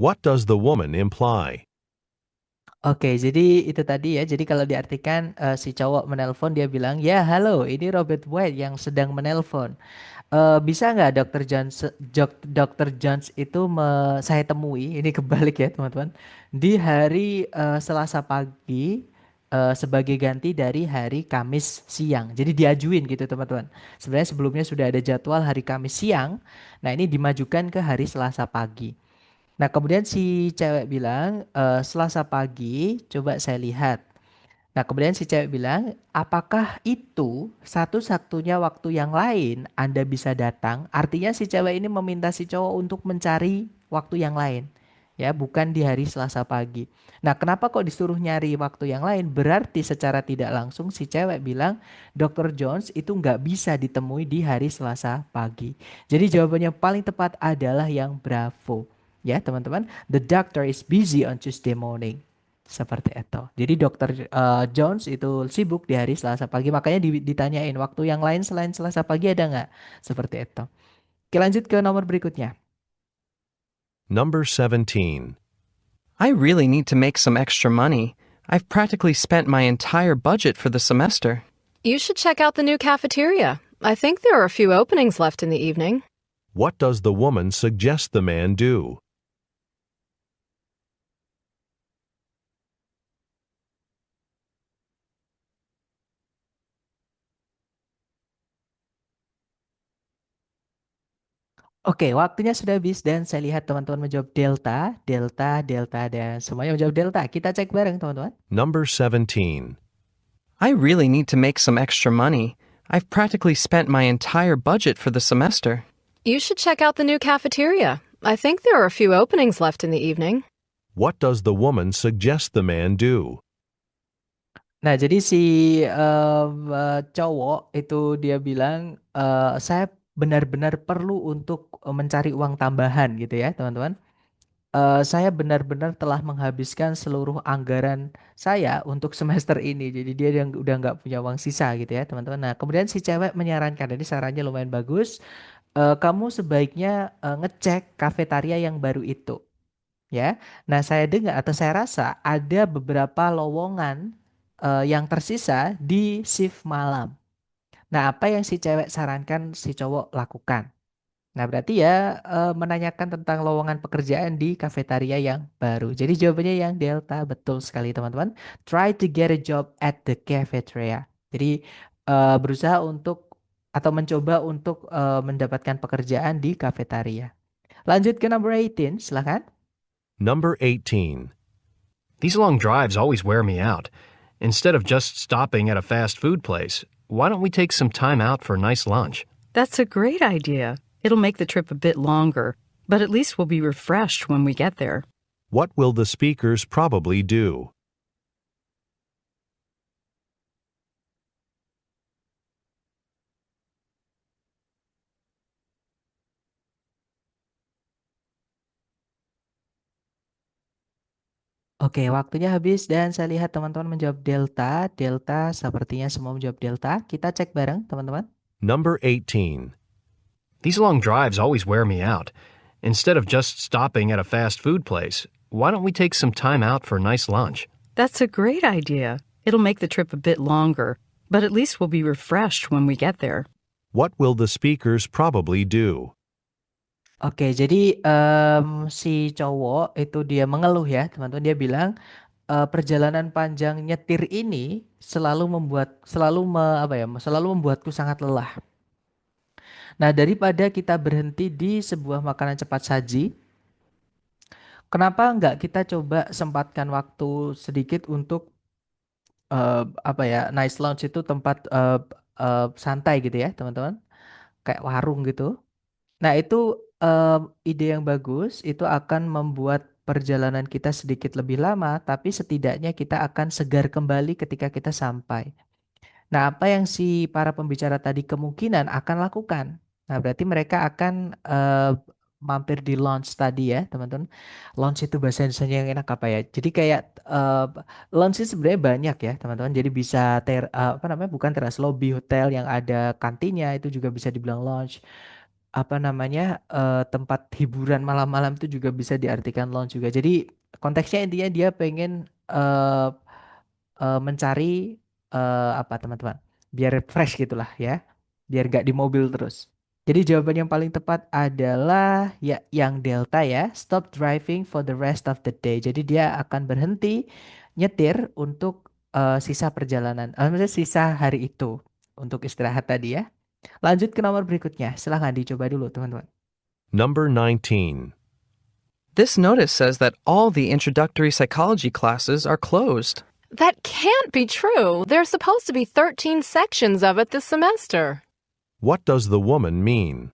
What does the woman imply? Oke, jadi itu tadi ya. Jadi kalau diartikan si cowok menelpon dia bilang, ya halo, ini Robert White yang sedang menelpon. Bisa nggak Dr. Jones itu saya temui, ini kebalik ya teman-teman, di hari Selasa pagi sebagai ganti dari hari Kamis siang. Jadi diajuin gitu teman-teman. Sebenarnya sebelumnya sudah ada jadwal hari Kamis siang. Nah ini dimajukan ke hari Selasa pagi. Nah kemudian si cewek bilang, Selasa pagi, coba saya lihat. Nah, kemudian si cewek bilang, apakah itu satu-satunya waktu yang lain Anda bisa datang? Artinya si cewek ini meminta si cowok untuk mencari waktu yang lain. Ya, bukan di hari Selasa pagi. Nah, kenapa kok disuruh nyari waktu yang lain? Berarti secara tidak langsung si cewek bilang, Dr. Jones itu nggak bisa ditemui di hari Selasa pagi. Jadi jawabannya paling tepat adalah yang bravo. Ya, teman-teman. The doctor is busy on Tuesday morning. Seperti itu. Jadi Dokter Jones itu sibuk di hari Selasa pagi. Makanya ditanyain waktu yang lain selain Selasa pagi ada nggak? Seperti itu. Oke lanjut ke nomor berikutnya. Number 17. I really need to make some extra money. I've practically spent my entire budget for the semester. You should check out the new cafeteria. I think there are a few openings left in the evening. What does the woman suggest the man do? Oke, waktunya sudah habis dan saya lihat teman-teman menjawab delta, delta, delta dan semuanya menjawab delta. Kita cek bareng teman-teman. Number 17. I really need to make some extra money. I've practically spent my entire budget for the semester. You should check out the new cafeteria. I think there are a few openings left in the evening. What does the woman suggest the man do? Nah, jadi si cowok itu dia bilang, saya benar-benar perlu untuk mencari uang tambahan gitu ya, teman-teman. Saya benar-benar telah menghabiskan seluruh anggaran saya untuk semester ini. Jadi dia yang udah nggak punya uang sisa gitu ya, teman-teman. Nah, kemudian si cewek menyarankan, ini sarannya lumayan bagus. Kamu sebaiknya ngecek kafetaria yang baru itu, ya. Nah, saya dengar atau saya rasa ada beberapa lowongan yang tersisa di shift malam. Nah, apa yang si cewek sarankan si cowok lakukan? Nah, berarti ya menanyakan tentang lowongan pekerjaan di kafetaria yang baru. Jadi jawabannya yang delta, betul sekali teman-teman. Try to get a job at the cafeteria. Jadi berusaha untuk atau mencoba untuk mendapatkan pekerjaan di kafetaria. Lanjut ke number 18, silakan. Number 18. These long drives always wear me out. Instead of just stopping at a fast food place, why don't we take some time out for a nice lunch? That's a great idea. It'll make the trip a bit longer, but at least we'll be refreshed when we get there. What will the speakers probably do? Oke, waktunya habis dan saya lihat teman-teman menjawab delta. Delta sepertinya semua menjawab delta. Kita cek bareng teman-teman. Number 18. These long drives always wear me out. Instead of just stopping at a fast food place, why don't we take some time out for a nice lunch? That's a great idea. It'll make the trip a bit longer, but at least we'll be refreshed when we get there. What will the speakers probably do? Oke, jadi si cowok itu dia mengeluh ya, teman-teman. Dia bilang perjalanan panjang nyetir ini selalu membuatku sangat lelah. Nah, daripada kita berhenti di sebuah makanan cepat saji, kenapa nggak kita coba sempatkan waktu sedikit untuk nice lounge itu tempat santai gitu ya, teman-teman. Kayak warung gitu. Nah, itu ide yang bagus, itu akan membuat perjalanan kita sedikit lebih lama, tapi setidaknya kita akan segar kembali ketika kita sampai. Nah, apa yang si para pembicara tadi kemungkinan akan lakukan? Nah, berarti mereka akan mampir di lounge tadi ya, teman-teman. Lounge itu bahasa Indonesia yang enak apa ya? Jadi kayak lounge itu sebenarnya banyak ya, teman-teman. Jadi bisa bukan teras lobby hotel yang ada kantinnya itu juga bisa dibilang lounge. apa namanya, tempat hiburan malam-malam itu juga bisa diartikan lounge juga. Jadi konteksnya intinya dia pengen mencari apa teman-teman? Biar fresh gitulah ya. Biar gak di mobil terus. Jadi jawaban yang paling tepat adalah ya yang Delta ya. Stop driving for the rest of the day. Jadi dia akan berhenti nyetir untuk sisa perjalanan. Maksudnya sisa hari itu untuk istirahat tadi ya. Lanjut ke nomor berikutnya. Silahkan dicoba dulu teman-teman. Number 19. This notice says that all the introductory psychology classes are closed. That can't be true. There's supposed to be 13 sections of it this semester. What does the woman mean?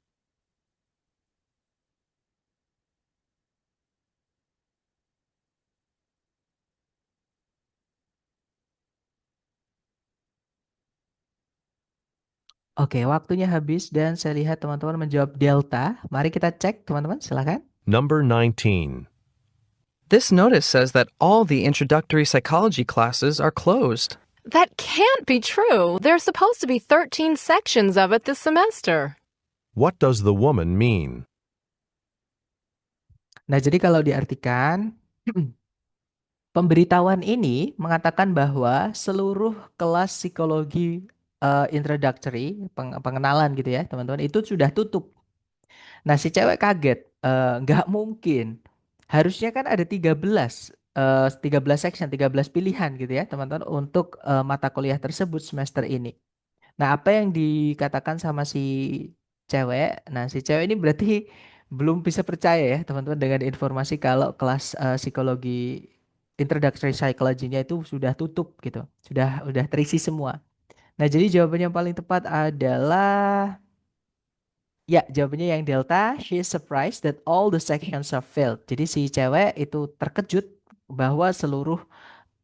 Oke, waktunya habis dan saya lihat teman-teman menjawab Delta. Mari kita cek teman-teman, silahkan. Number 19. This notice says that all the introductory psychology classes are closed. That can't be true. There's supposed to be 13 sections of it this semester. What does the woman mean? Nah, jadi kalau diartikan, pemberitahuan ini mengatakan bahwa seluruh kelas psikologi introductory, pengenalan gitu ya, teman-teman, itu sudah tutup. Nah, si cewek kaget, nggak mungkin. Harusnya kan ada 13 section, 13 pilihan gitu ya, teman-teman, untuk mata kuliah tersebut semester ini. Nah, apa yang dikatakan sama si cewek? Nah, si cewek ini berarti belum bisa percaya ya, teman-teman, dengan informasi kalau kelas psikologi introductory psychology-nya itu sudah tutup gitu. Udah terisi semua. Nah, jadi jawaban yang paling tepat adalah ya, jawabannya yang Delta. She is surprised that all the sections are filled. Jadi si cewek itu terkejut bahwa seluruh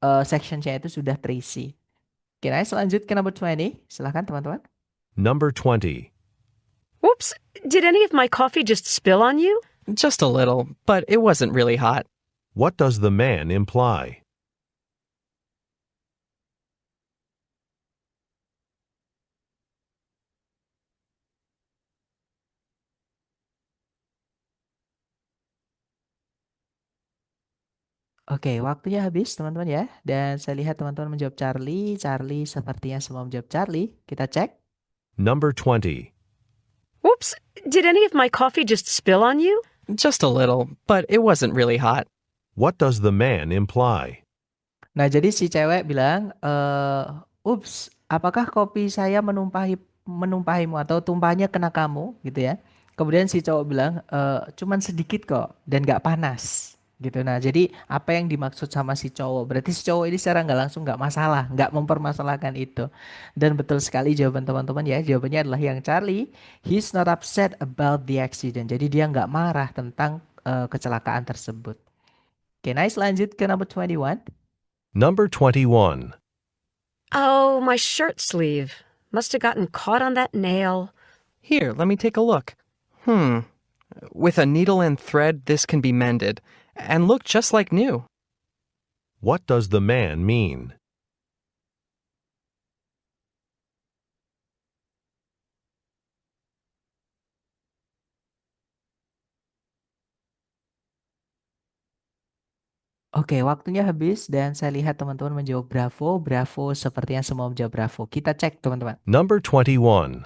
sections-nya itu sudah terisi. Oke, nice. Lanjut ke number 20. Silahkan teman-teman. Number 20. Whoops, did any of my coffee just spill on you? Just a little, but it wasn't really hot. What does the man imply? Oke, waktunya habis teman-teman ya. Dan saya lihat teman-teman menjawab Charlie. Charlie sepertinya semua menjawab Charlie. Kita cek. Number 20. Whoops, did any of my coffee just spill on you? Just a little, but it wasn't really hot. What does the man imply? Nah, jadi si cewek bilang, ups, apakah kopi saya menumpahimu atau tumpahnya kena kamu gitu ya. Kemudian si cowok bilang, cuman sedikit kok dan gak panas gitu. Nah, jadi apa yang dimaksud sama si cowok? Berarti si cowok ini secara nggak langsung nggak masalah, nggak mempermasalahkan itu. Dan betul sekali jawaban teman-teman ya. Jawabannya adalah yang Charlie. He's not upset about the accident. Jadi dia nggak marah tentang kecelakaan tersebut. Oke, nice. Lanjut ke number 21. Number 21. Oh, my shirt sleeve. Must have gotten caught on that nail. Here, let me take a look. With a needle and thread, this can be mended and look just like new. What does the man mean? Oke, waktunya habis dan saya lihat teman-teman menjawab bravo. Bravo sepertinya semua menjawab bravo. Kita cek teman-teman. Number 21.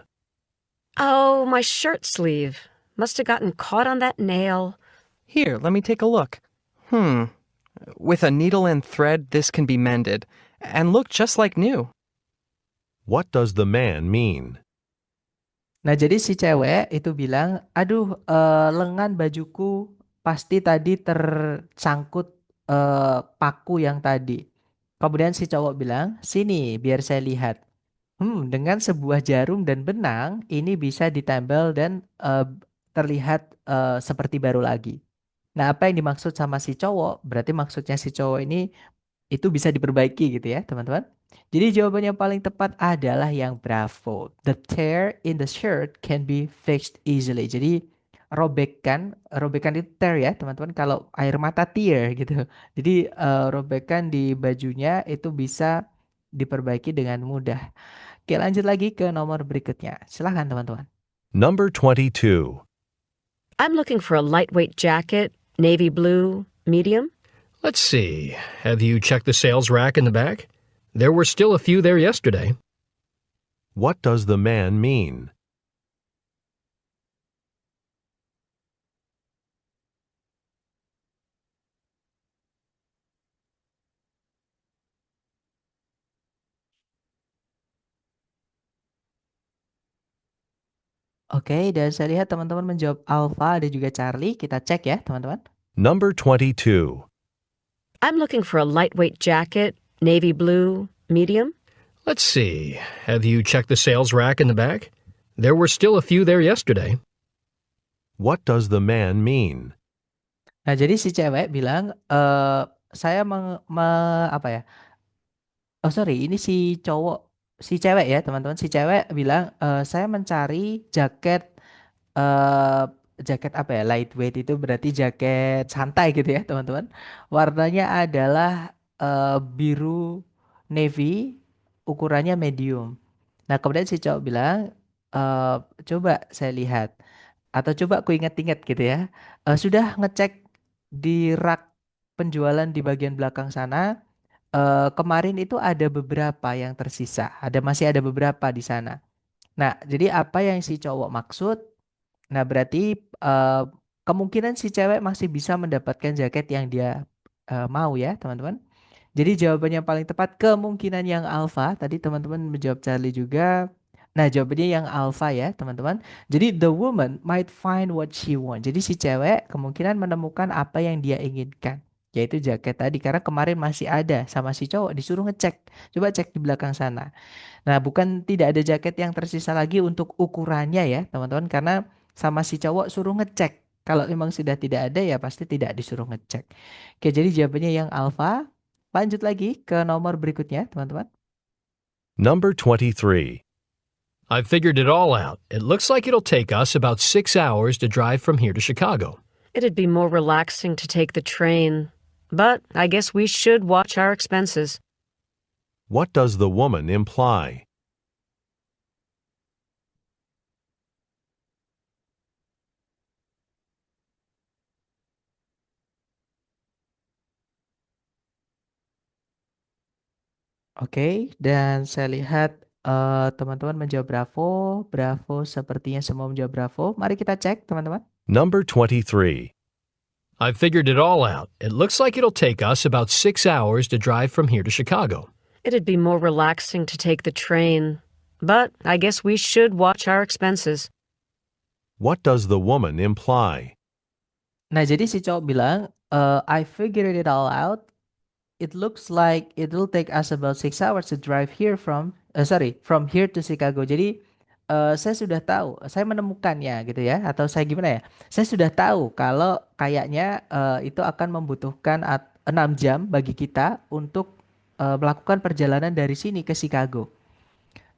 Oh, my shirt sleeve. Must have gotten caught on that nail. Here, let me take a look. With a needle and thread, this can be mended and look just like new. What does the man mean? Nah, jadi si cewek itu bilang, aduh, lengan bajuku pasti tadi tersangkut paku yang tadi. Kemudian si cowok bilang, sini biar saya lihat. Dengan sebuah jarum dan benang, ini bisa ditempel dan terlihat seperti baru lagi. Nah, apa yang dimaksud sama si cowok? Berarti maksudnya si cowok ini itu bisa diperbaiki gitu ya, teman-teman. Jadi jawaban yang paling tepat adalah yang bravo. The tear in the shirt can be fixed easily. Jadi robekan itu tear ya, teman-teman. Kalau air mata tear gitu. Jadi robekan di bajunya itu bisa diperbaiki dengan mudah. Oke, lanjut lagi ke nomor berikutnya. Silahkan teman-teman. Number 22. I'm looking for a lightweight jacket, navy blue, medium. Let's see. Have you checked the sales rack in the back? There were still a few there yesterday. What does the man mean? Oke, dan saya lihat teman-teman menjawab Alpha, ada juga Charlie. Kita cek ya, teman-teman. Number 22. I'm looking for a lightweight jacket, navy blue, medium. Let's see. Have you checked the sales rack in the back? There were still a few there yesterday. What does the man mean? Nah, jadi si cewek bilang, saya apa ya? Oh sorry, ini si cowok, si cewek ya teman-teman. Si cewek bilang, saya mencari jaket, eh jaket apa ya? Lightweight itu berarti jaket santai gitu ya teman-teman. Warnanya adalah biru navy, ukurannya medium. Nah kemudian si cowok bilang, eh coba saya lihat. Atau coba aku ingat-ingat gitu ya. Sudah ngecek di rak penjualan di bagian belakang sana. Kemarin itu ada beberapa yang tersisa. Masih ada beberapa di sana. Nah, jadi apa yang si cowok maksud? Nah, berarti kemungkinan si cewek masih bisa mendapatkan jaket yang dia mau ya, teman-teman. Jadi jawabannya paling tepat kemungkinan yang alfa. Tadi teman-teman menjawab Charlie juga. Nah, jawabannya yang alfa ya, teman-teman. Jadi the woman might find what she want. Jadi si cewek kemungkinan menemukan apa yang dia inginkan, yaitu jaket tadi karena kemarin masih ada sama si cowok disuruh ngecek. Coba cek di belakang sana. Nah, bukan tidak ada jaket yang tersisa lagi untuk ukurannya ya, teman-teman, karena sama si cowok suruh ngecek. Kalau memang sudah tidak ada ya pasti tidak disuruh ngecek. Oke, jadi jawabannya yang alfa. Lanjut lagi ke nomor berikutnya, teman-teman. Number 23. I've figured it all out. It looks like it'll take us about 6 hours to drive from here to Chicago. It'd be more relaxing to take the train. But I guess we should watch our expenses. What does the woman imply? Oke, dan saya lihat teman-teman menjawab Bravo. Bravo sepertinya semua menjawab Bravo. Mari kita cek, teman-teman. Number 23. I've figured it all out. It looks like it'll take us about 6 hours to drive from here to Chicago. It'd be more relaxing to take the train. But I guess we should watch our expenses. What does the woman imply? Nah, jadi si cowok bilang, I figured it all out. It looks like it will take us about 6 hours to drive here from here to Chicago. Jadi saya sudah tahu, saya menemukannya gitu ya, atau saya gimana ya? Saya sudah tahu kalau kayaknya itu akan membutuhkan 6 jam bagi kita untuk melakukan perjalanan dari sini ke Chicago.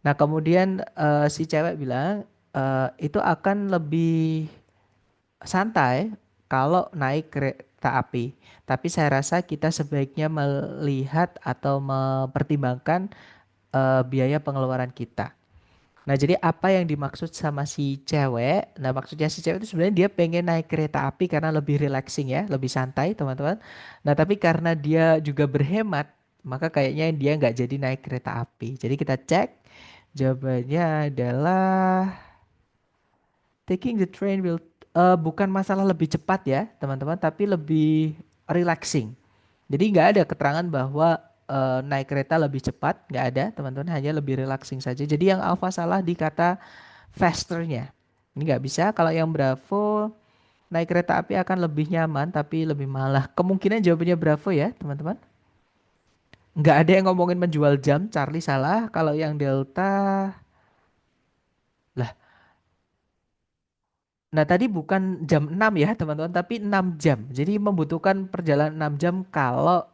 Nah, kemudian si cewek bilang itu akan lebih santai kalau naik kereta api. Tapi saya rasa kita sebaiknya melihat atau mempertimbangkan biaya pengeluaran kita. Nah, jadi apa yang dimaksud sama si cewek? Nah, maksudnya si cewek itu sebenarnya dia pengen naik kereta api karena lebih relaxing ya, lebih santai, teman-teman. Nah, tapi karena dia juga berhemat, maka kayaknya dia nggak jadi naik kereta api. Jadi kita cek, jawabannya adalah taking the train will bukan masalah lebih cepat ya, teman-teman, tapi lebih relaxing. Jadi nggak ada keterangan bahwa naik kereta lebih cepat, nggak ada, teman-teman, hanya lebih relaxing saja. Jadi yang alpha salah di kata fasternya. Ini nggak bisa. Kalau yang Bravo naik kereta api akan lebih nyaman tapi lebih malah. Kemungkinan jawabannya Bravo ya, teman-teman. Nggak ada yang ngomongin menjual jam, Charlie salah. Kalau yang Delta, lah. Nah, tadi bukan jam 6 ya, teman-teman, tapi 6 jam. Jadi membutuhkan perjalanan 6 jam kalau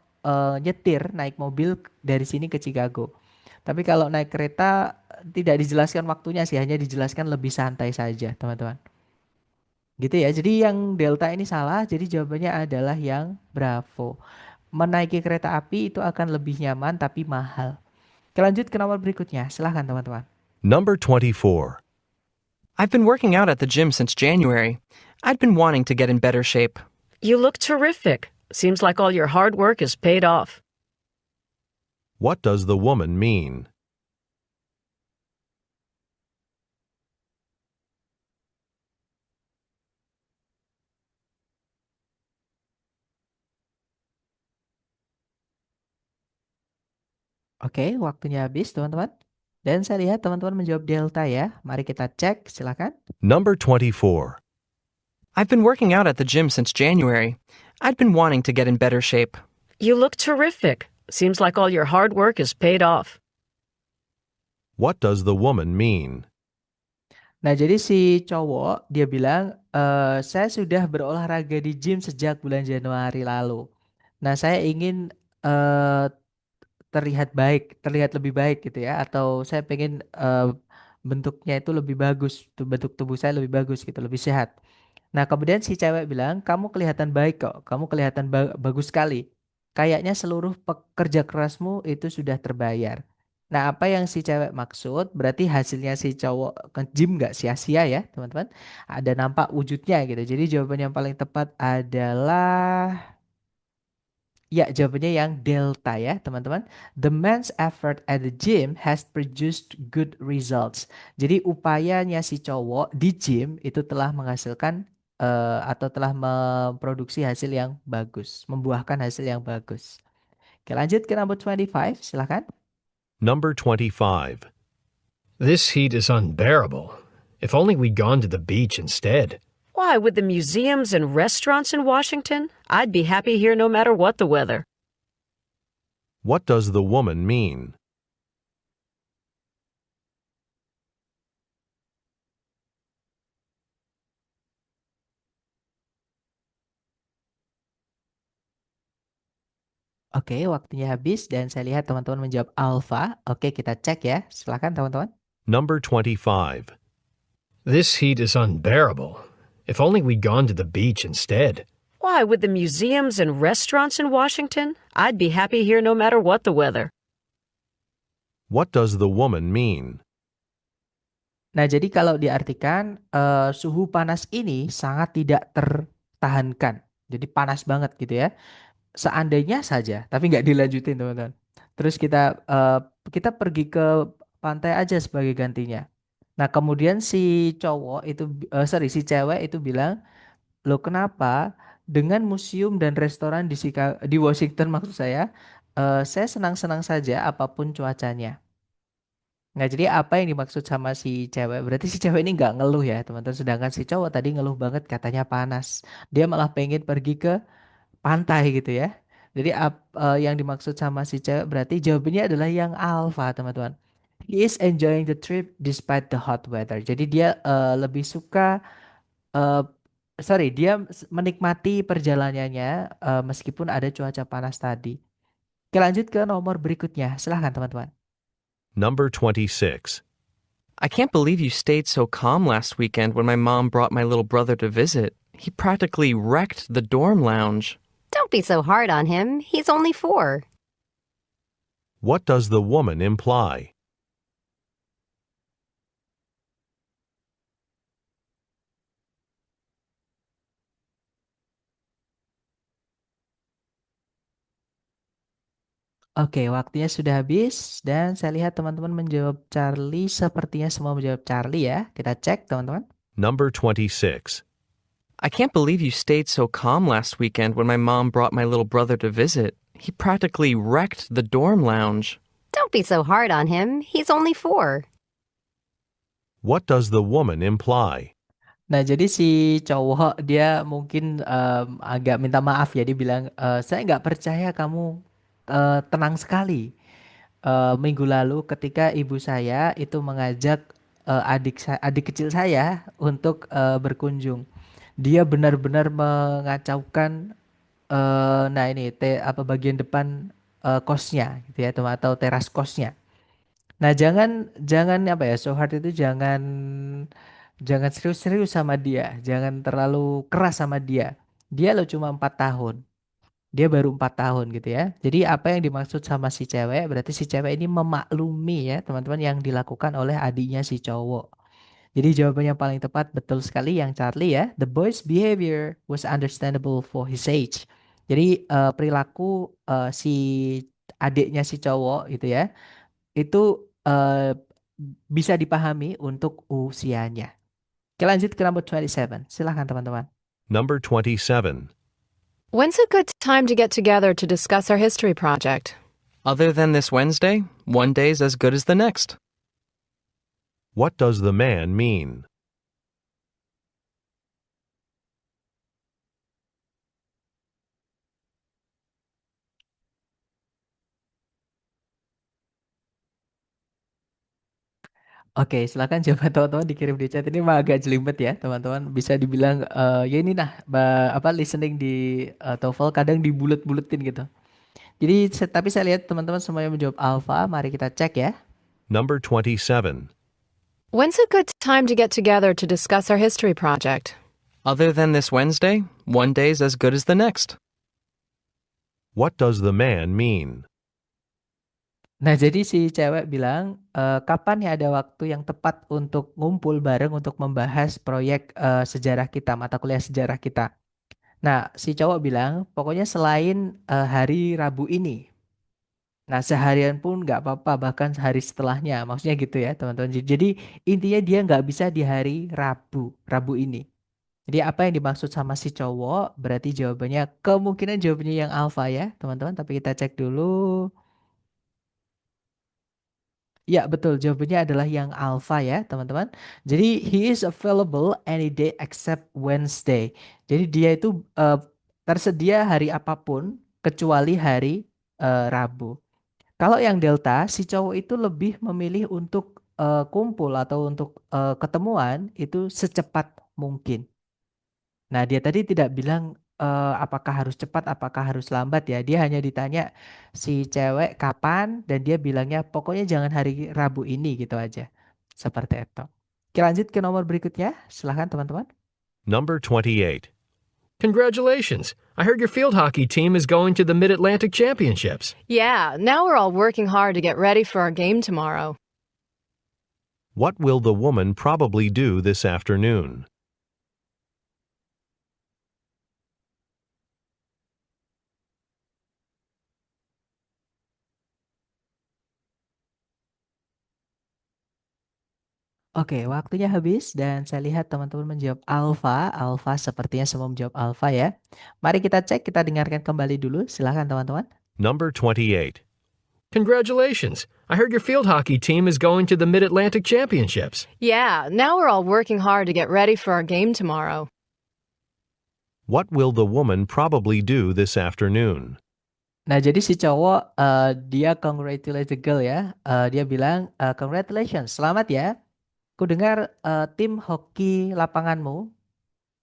nyetir naik mobil dari sini ke Chicago. Tapi kalau naik kereta tidak dijelaskan waktunya sih, hanya dijelaskan lebih santai saja, teman-teman. Gitu ya. Jadi yang Delta ini salah, jadi jawabannya adalah yang Bravo. Menaiki kereta api itu akan lebih nyaman tapi mahal. Kita lanjut ke nomor berikutnya. Silahkan, teman-teman. Number 24. I've been working out at the gym since January. I'd been wanting to get in better shape. You look terrific. Seems like all your hard work has paid off. What does the woman mean? Oke, waktunya habis teman-teman. Dan saya lihat teman-teman menjawab delta ya. Mari kita cek, silakan. Number 24. I've been working out at the gym since January. I'd been wanting to get in better shape. You look terrific. Seems like all your hard work has paid off. What does the woman mean? Nah, jadi si cowok dia bilang, saya sudah berolahraga di gym sejak bulan Januari lalu. Nah, saya ingin eh, terlihat lebih baik gitu ya, atau saya pengen bentuknya itu lebih bagus, bentuk tubuh saya lebih bagus gitu, lebih sehat. Nah, kemudian si cewek bilang, kamu kelihatan baik kok, kamu kelihatan bagus sekali. Kayaknya seluruh pekerja kerasmu itu sudah terbayar. Nah, apa yang si cewek maksud, berarti hasilnya si cowok ke gym nggak sia-sia ya, teman-teman. Ada nampak wujudnya gitu. Jadi jawaban yang paling tepat adalah ya, jawabannya yang delta ya, teman-teman. The man's effort at the gym has produced good results. Jadi upayanya si cowok di gym itu telah menghasilkan atau telah memproduksi hasil yang bagus, membuahkan hasil yang bagus. Oke, lanjut ke number 25, silakan. Number 25. This heat is unbearable. If only we'd gone to the beach instead. Why, with the museums and restaurants in Washington, I'd be happy here no matter what the weather. What does the woman mean? Oke, waktunya habis dan saya lihat teman-teman menjawab alpha. Oke, kita cek ya. Silakan teman-teman. Number 25. This heat is unbearable. If only we'd gone to the beach instead. Why, with the museums and restaurants in Washington, I'd be happy here no matter what the weather. What does the woman mean? Nah, jadi kalau diartikan suhu panas ini sangat tidak tertahankan. Jadi panas banget gitu ya. Seandainya saja, tapi nggak dilanjutin teman-teman. Terus kita pergi ke pantai aja sebagai gantinya. Nah, kemudian si cowok itu, si cewek itu bilang, loh kenapa dengan museum dan restoran di Washington maksud saya senang-senang saja apapun cuacanya. Nah, jadi apa yang dimaksud sama si cewek? Berarti si cewek ini nggak ngeluh ya, teman-teman. Sedangkan si cowok tadi ngeluh banget katanya panas. Dia malah pengen pergi ke pantai gitu ya. Jadi yang dimaksud sama si cewek berarti jawabannya adalah yang alpha, teman-teman. He is enjoying the trip despite the hot weather. Jadi dia lebih suka eh, dia menikmati perjalanannya meskipun ada cuaca panas tadi. Oke, lanjut ke nomor berikutnya. Silahkan teman-teman. Number 26. I can't believe you stayed so calm last weekend when my mom brought my little brother to visit. He practically wrecked the dorm lounge. Don't be so hard on him. He's only 4. What does the woman imply? Oke, waktunya sudah habis dan saya lihat teman-teman menjawab Charlie, sepertinya semua menjawab Charlie ya. Kita cek teman-teman. Number 26. I can't believe you stayed so calm last weekend when my mom brought my little brother to visit. He practically wrecked the dorm lounge. Don't be so hard on him. He's only 4. What does the woman imply? Nah, jadi si cowok dia mungkin agak minta maaf ya. Dia bilang, saya nggak percaya kamu tenang sekali. Minggu lalu ketika ibu saya itu mengajak adik kecil saya untuk berkunjung. Dia benar-benar mengacaukan nah ini bagian depan kosnya gitu ya, atau teras kosnya. Nah, jangan jangan apa ya, so hard itu jangan serius-serius sama dia, jangan terlalu keras sama dia. Dia lo cuma 4 tahun. Dia baru 4 tahun gitu ya. Jadi apa yang dimaksud sama si cewek, berarti si cewek ini memaklumi ya teman-teman yang dilakukan oleh adiknya si cowok. Jadi jawaban yang paling tepat betul sekali yang Charlie ya. The boy's behavior was understandable for his age. Jadi perilaku si adiknya si cowok itu ya, itu bisa dipahami untuk usianya. Oke, lanjut ke number 27. Silahkan teman-teman. Number 27. When's a good time to get together to discuss our history project? Other than this Wednesday, one day's as good as the next. What does the man mean? Oke, silakan jawaban teman-teman dikirim di chat. Ini mah agak jelimet ya, teman-teman. Bisa dibilang ya ini nah apa listening di TOEFL kadang dibulet-buletin gitu. Jadi tapi saya lihat teman-teman semuanya menjawab alpha. Mari kita cek ya. Number 27. When's a good time to get together to discuss our history project? Other than this Wednesday, one day's as good as the next. What does the man mean? Nah, jadi si cewek bilang, kapan ya ada waktu yang tepat untuk ngumpul bareng untuk membahas proyek sejarah kita, mata kuliah sejarah kita. Nah, si cowok bilang, pokoknya selain hari Rabu ini. Nah, seharian pun nggak apa-apa, bahkan hari setelahnya. Maksudnya gitu ya, teman-teman. Jadi intinya dia nggak bisa di hari Rabu, Rabu ini. Jadi apa yang dimaksud sama si cowok? Berarti jawabannya kemungkinan jawabannya yang alfa ya, teman-teman. Tapi kita cek dulu. Ya, betul. Jawabannya adalah yang alpha ya, teman-teman. Jadi, he is available any day except Wednesday. Jadi, dia itu tersedia hari apapun kecuali hari Rabu. Kalau yang delta, si cowok itu lebih memilih untuk kumpul atau untuk ketemuan itu secepat mungkin. Nah, dia tadi tidak bilang apakah harus cepat, apakah harus lambat ya. Dia hanya ditanya si cewek kapan dan dia bilangnya pokoknya jangan hari Rabu ini gitu aja. Seperti itu. Oke, lanjut ke nomor berikutnya. Silahkan teman-teman. Number 28. Congratulations. I heard your field hockey team is going to the Mid Atlantic Championships. Yeah, now we're all working hard to get ready for our game tomorrow. What will the woman probably do this afternoon? Oke, waktunya habis dan saya lihat teman-teman menjawab alfa. Alfa sepertinya semua menjawab alfa ya. Mari kita cek, kita dengarkan kembali dulu. Silahkan teman-teman. Number 28. Congratulations. I heard your field hockey team is going to the Mid Atlantic Championships. Yeah, now we're all working hard to get ready for our game tomorrow. What will the woman probably do this afternoon? Nah, jadi si cowok dia congratulate the girl ya. Dia bilang congratulations, selamat ya. Ku dengar tim hoki lapanganmu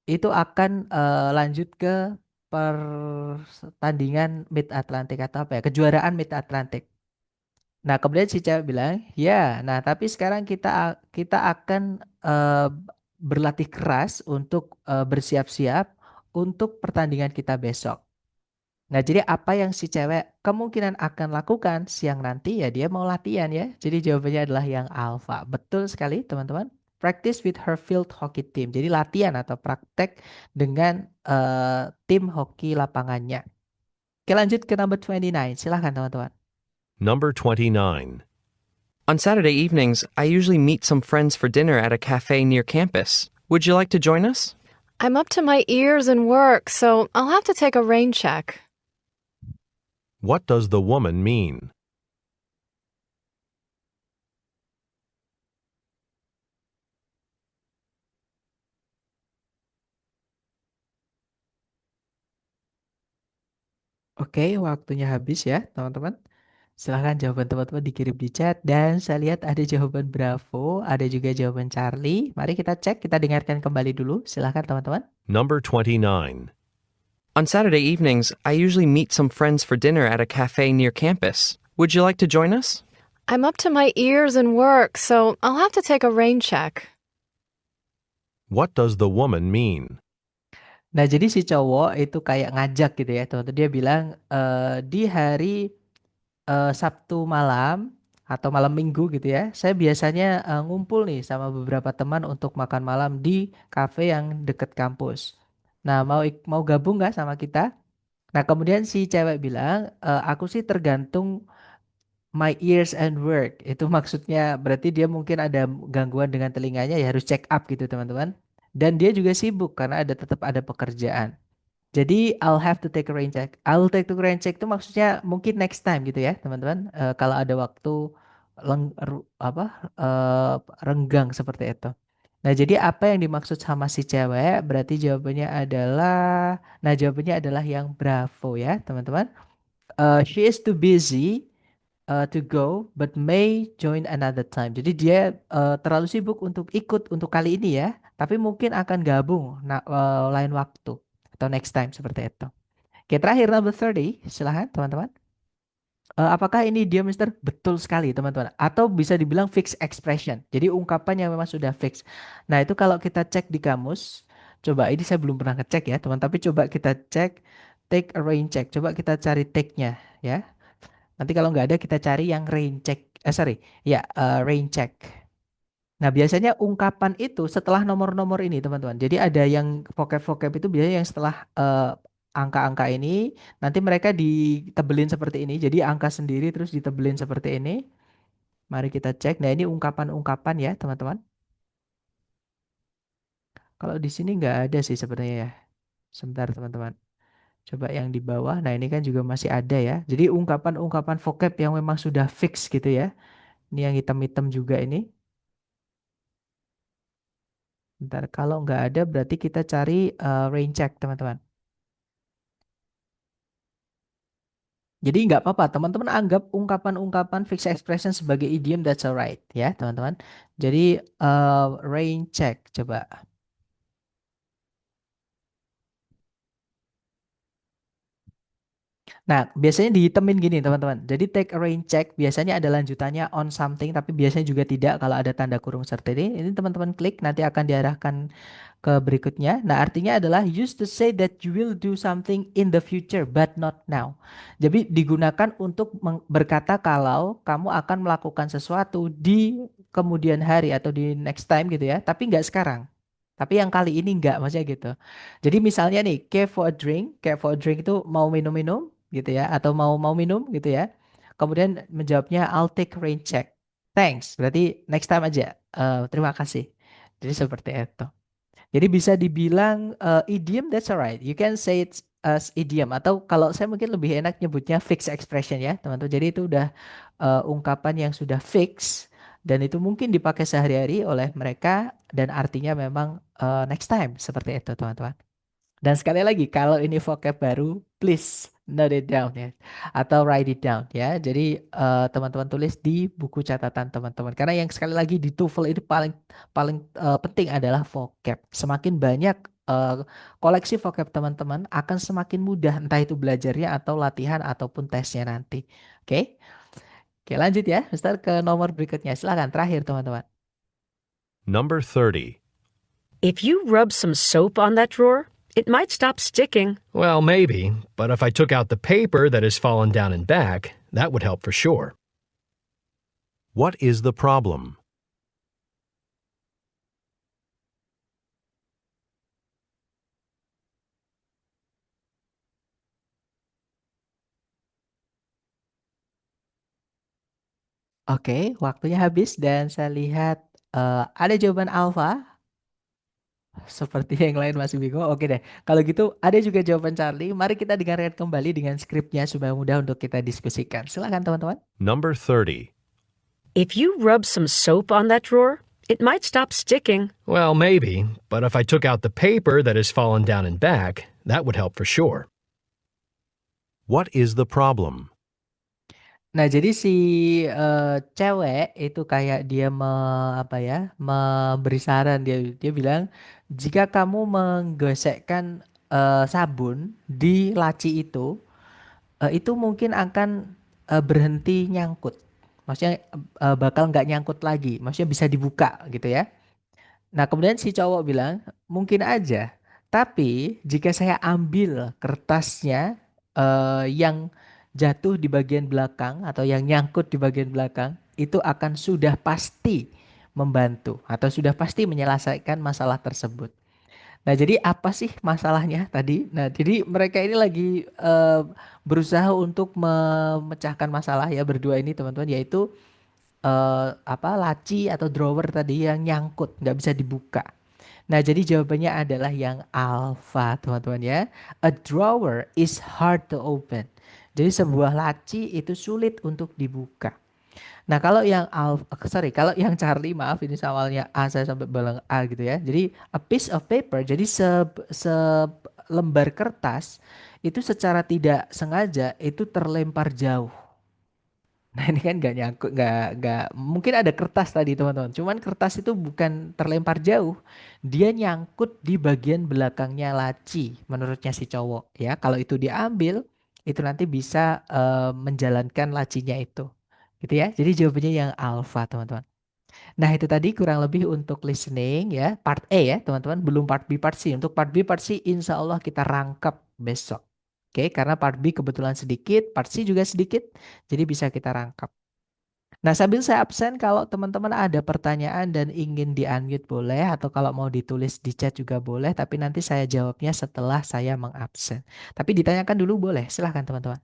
itu akan lanjut ke pertandingan Mid Atlantic atau apa ya? Kejuaraan Mid Atlantic. Nah, kemudian si cewek bilang, "Ya, nah tapi sekarang kita akan berlatih keras untuk bersiap-siap untuk pertandingan kita besok." Nah, jadi apa yang si cewek kemungkinan akan lakukan siang nanti ya dia mau latihan ya. Jadi jawabannya adalah yang alpha. Betul sekali, teman-teman. Practice with her field hockey team. Jadi latihan atau praktek dengan tim hoki lapangannya. Oke, lanjut ke number 29. Silahkan, teman-teman. Number 29. On Saturday evenings, I usually meet some friends for dinner at a cafe near campus. Would you like to join us? I'm up to my ears in work, so I'll have to take a rain check. What does the woman mean? Oke, waktunya habis ya, teman-teman. Silahkan jawaban teman-teman dikirim di chat. Dan saya lihat ada jawaban Bravo, ada juga jawaban Charlie. Mari kita cek, kita dengarkan kembali dulu. Silahkan teman-teman. Number 29. On Saturday evenings, I usually meet some friends for dinner at a cafe near campus. Would you like to join us? I'm up to my ears in work, so I'll have to take a rain check. What does the woman mean? Nah, jadi si cowok itu kayak ngajak gitu ya, teman-teman. Dia bilang di hari Sabtu malam atau malam minggu gitu ya, saya biasanya ngumpul nih sama beberapa teman untuk makan malam di cafe yang deket kampus. Nah, mau gabung nggak sama kita? Nah, kemudian si cewek bilang, aku sih tergantung my ears and work. Itu maksudnya berarti dia mungkin ada gangguan dengan telinganya, ya harus check up gitu teman-teman. Dan dia juga sibuk karena tetap ada pekerjaan. Jadi I'll have to take a rain check. I'll take to rain check itu maksudnya mungkin next time gitu ya teman-teman. Kalau ada waktu renggang seperti itu. Nah, jadi apa yang dimaksud sama si cewek? Berarti jawabannya adalah yang bravo ya teman-teman. She is too busy to go but may join another time. Jadi dia terlalu sibuk untuk ikut untuk kali ini ya, tapi mungkin akan gabung lain waktu atau next time seperti itu. Oke, terakhir number 30, silahkan teman-teman. Apakah ini dia Mister? Betul sekali teman-teman. Atau bisa dibilang fixed expression. Jadi ungkapan yang memang sudah fix. Nah itu kalau kita cek di kamus, coba ini saya belum pernah ngecek ya teman, tapi coba kita cek take a rain check. Coba kita cari take-nya ya. Nanti kalau nggak ada kita cari yang rain check. Rain check. Nah, biasanya ungkapan itu setelah nomor-nomor ini, teman-teman. Jadi ada yang vocab-vocab itu biasanya yang setelah angka-angka ini, nanti mereka ditebelin seperti ini. Jadi angka sendiri terus ditebelin seperti ini. Mari kita cek. Nah, ini ungkapan-ungkapan ya, teman-teman. Kalau di sini nggak ada sih sebenarnya ya. Sebentar, teman-teman. Coba yang di bawah. Nah, ini kan juga masih ada ya. Jadi ungkapan-ungkapan vocab yang memang sudah fix gitu ya. Ini yang hitam-hitam juga ini. Bentar, kalau nggak ada berarti kita cari rain check teman-teman. Jadi nggak apa-apa, teman-teman anggap ungkapan-ungkapan fixed expression sebagai idiom, that's alright ya teman-teman. Jadi rain check coba. Nah, biasanya dihitemin gini teman-teman. Jadi take a rain check biasanya ada lanjutannya on something, tapi biasanya juga tidak kalau ada tanda kurung seperti ini. Ini teman-teman klik nanti akan diarahkan ke berikutnya. Nah, artinya adalah use to say that you will do something in the future but not now. Jadi digunakan untuk berkata kalau kamu akan melakukan sesuatu di kemudian hari atau di next time gitu ya, tapi nggak sekarang. Tapi yang kali ini nggak, maksudnya gitu. Jadi misalnya nih, care for a drink itu mau minum-minum gitu ya, atau mau minum gitu ya. Kemudian menjawabnya I'll take rain check. Thanks, berarti next time aja. Terima kasih. Jadi seperti itu. Jadi bisa dibilang idiom, that's alright. You can say it as idiom, atau kalau saya mungkin lebih enak nyebutnya fixed expression ya, teman-teman. Jadi itu udah ungkapan yang sudah fix dan itu mungkin dipakai sehari-hari oleh mereka dan artinya memang next time seperti itu, teman-teman. Dan sekali lagi, kalau ini vocab baru, please note it down ya, atau write it down ya. Jadi teman-teman tulis di buku catatan teman-teman. Karena yang sekali lagi di TOEFL itu paling paling penting adalah vocab. Semakin banyak koleksi vocab teman-teman, akan semakin mudah entah itu belajarnya atau latihan ataupun tesnya nanti. Oke? Oke, lanjut ya, Mister ke nomor berikutnya. Silakan terakhir teman-teman. Number 30. If you rub some soap on that drawer, it might stop sticking. Well, maybe, but if I took out the paper that has fallen down and back, that would help for sure. What is the problem? Oke, waktunya habis dan saya lihat ada jawaban alfa. Seperti yang lain masih bingung. Oke deh. Kalau gitu ada juga jawaban Charlie. Mari kita dengarkan kembali dengan skripnya supaya mudah untuk kita diskusikan. Silakan teman-teman. Number 30. If you rub some soap on that drawer, it might stop sticking. Well, maybe, but if I took out the paper that has fallen down and back, that would help for sure. What is the problem? Nah, jadi si cewek itu kayak dia memberi saran, dia bilang jika kamu menggosekkan sabun di laci itu mungkin akan berhenti nyangkut. Maksudnya bakal nggak nyangkut lagi. Maksudnya bisa dibuka gitu ya. Nah, kemudian si cowok bilang, mungkin aja. Tapi jika saya ambil kertasnya yang jatuh di bagian belakang atau yang nyangkut di bagian belakang, itu akan sudah pasti membantu atau sudah pasti menyelesaikan masalah tersebut. Nah, jadi apa sih masalahnya tadi? Nah, jadi mereka ini lagi berusaha untuk memecahkan masalah ya berdua ini teman-teman, yaitu apa laci atau drawer tadi yang nyangkut, nggak bisa dibuka. Nah, jadi jawabannya adalah yang alfa, teman-teman ya. A drawer is hard to open. Jadi sebuah laci itu sulit untuk dibuka. Nah, kalau yang kalau yang Charlie, maaf ini awalnya A saya sampai balang A gitu ya. Jadi a piece of paper, jadi selembar kertas itu secara tidak sengaja itu terlempar jauh. Nah, ini kan nggak nyangkut, nggak mungkin ada kertas tadi teman-teman. Cuman kertas itu bukan terlempar jauh, dia nyangkut di bagian belakangnya laci menurutnya si cowok ya. Kalau itu diambil, itu nanti bisa menjalankan lacinya itu, gitu ya. Jadi jawabannya yang alfa teman-teman. Nah, itu tadi kurang lebih untuk listening ya, part A ya teman-teman. Belum part B, part C. Untuk part B, part C insya Allah kita rangkap besok. Oke, karena part B kebetulan sedikit, part C juga sedikit, jadi bisa kita rangkap. Nah, sambil saya absen, kalau teman-teman ada pertanyaan dan ingin di-unmute boleh, atau kalau mau ditulis di chat juga boleh, tapi nanti saya jawabnya setelah saya mengabsen. Tapi ditanyakan dulu boleh, silahkan teman-teman.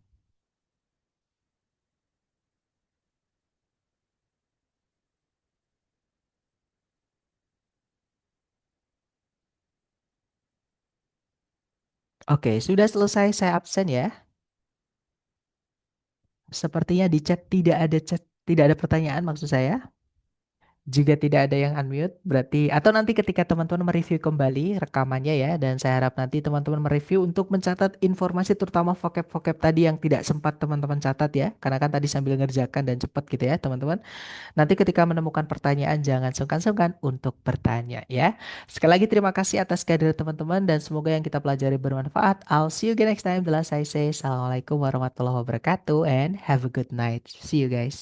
Oke, sudah selesai saya absen ya. Sepertinya di chat, tidak ada pertanyaan maksud saya. Jika tidak ada yang unmute, berarti atau nanti ketika teman-teman mereview kembali rekamannya ya, dan saya harap nanti teman-teman mereview untuk mencatat informasi terutama vocab-vocab tadi yang tidak sempat teman-teman catat ya, karena kan tadi sambil ngerjakan dan cepat gitu ya teman-teman. Nanti ketika menemukan pertanyaan jangan sungkan-sungkan untuk bertanya ya. Sekali lagi terima kasih atas kehadiran teman-teman dan semoga yang kita pelajari bermanfaat. I'll see you again next time. Bila saya say, Assalamualaikum warahmatullahi wabarakatuh and have a good night. See you guys.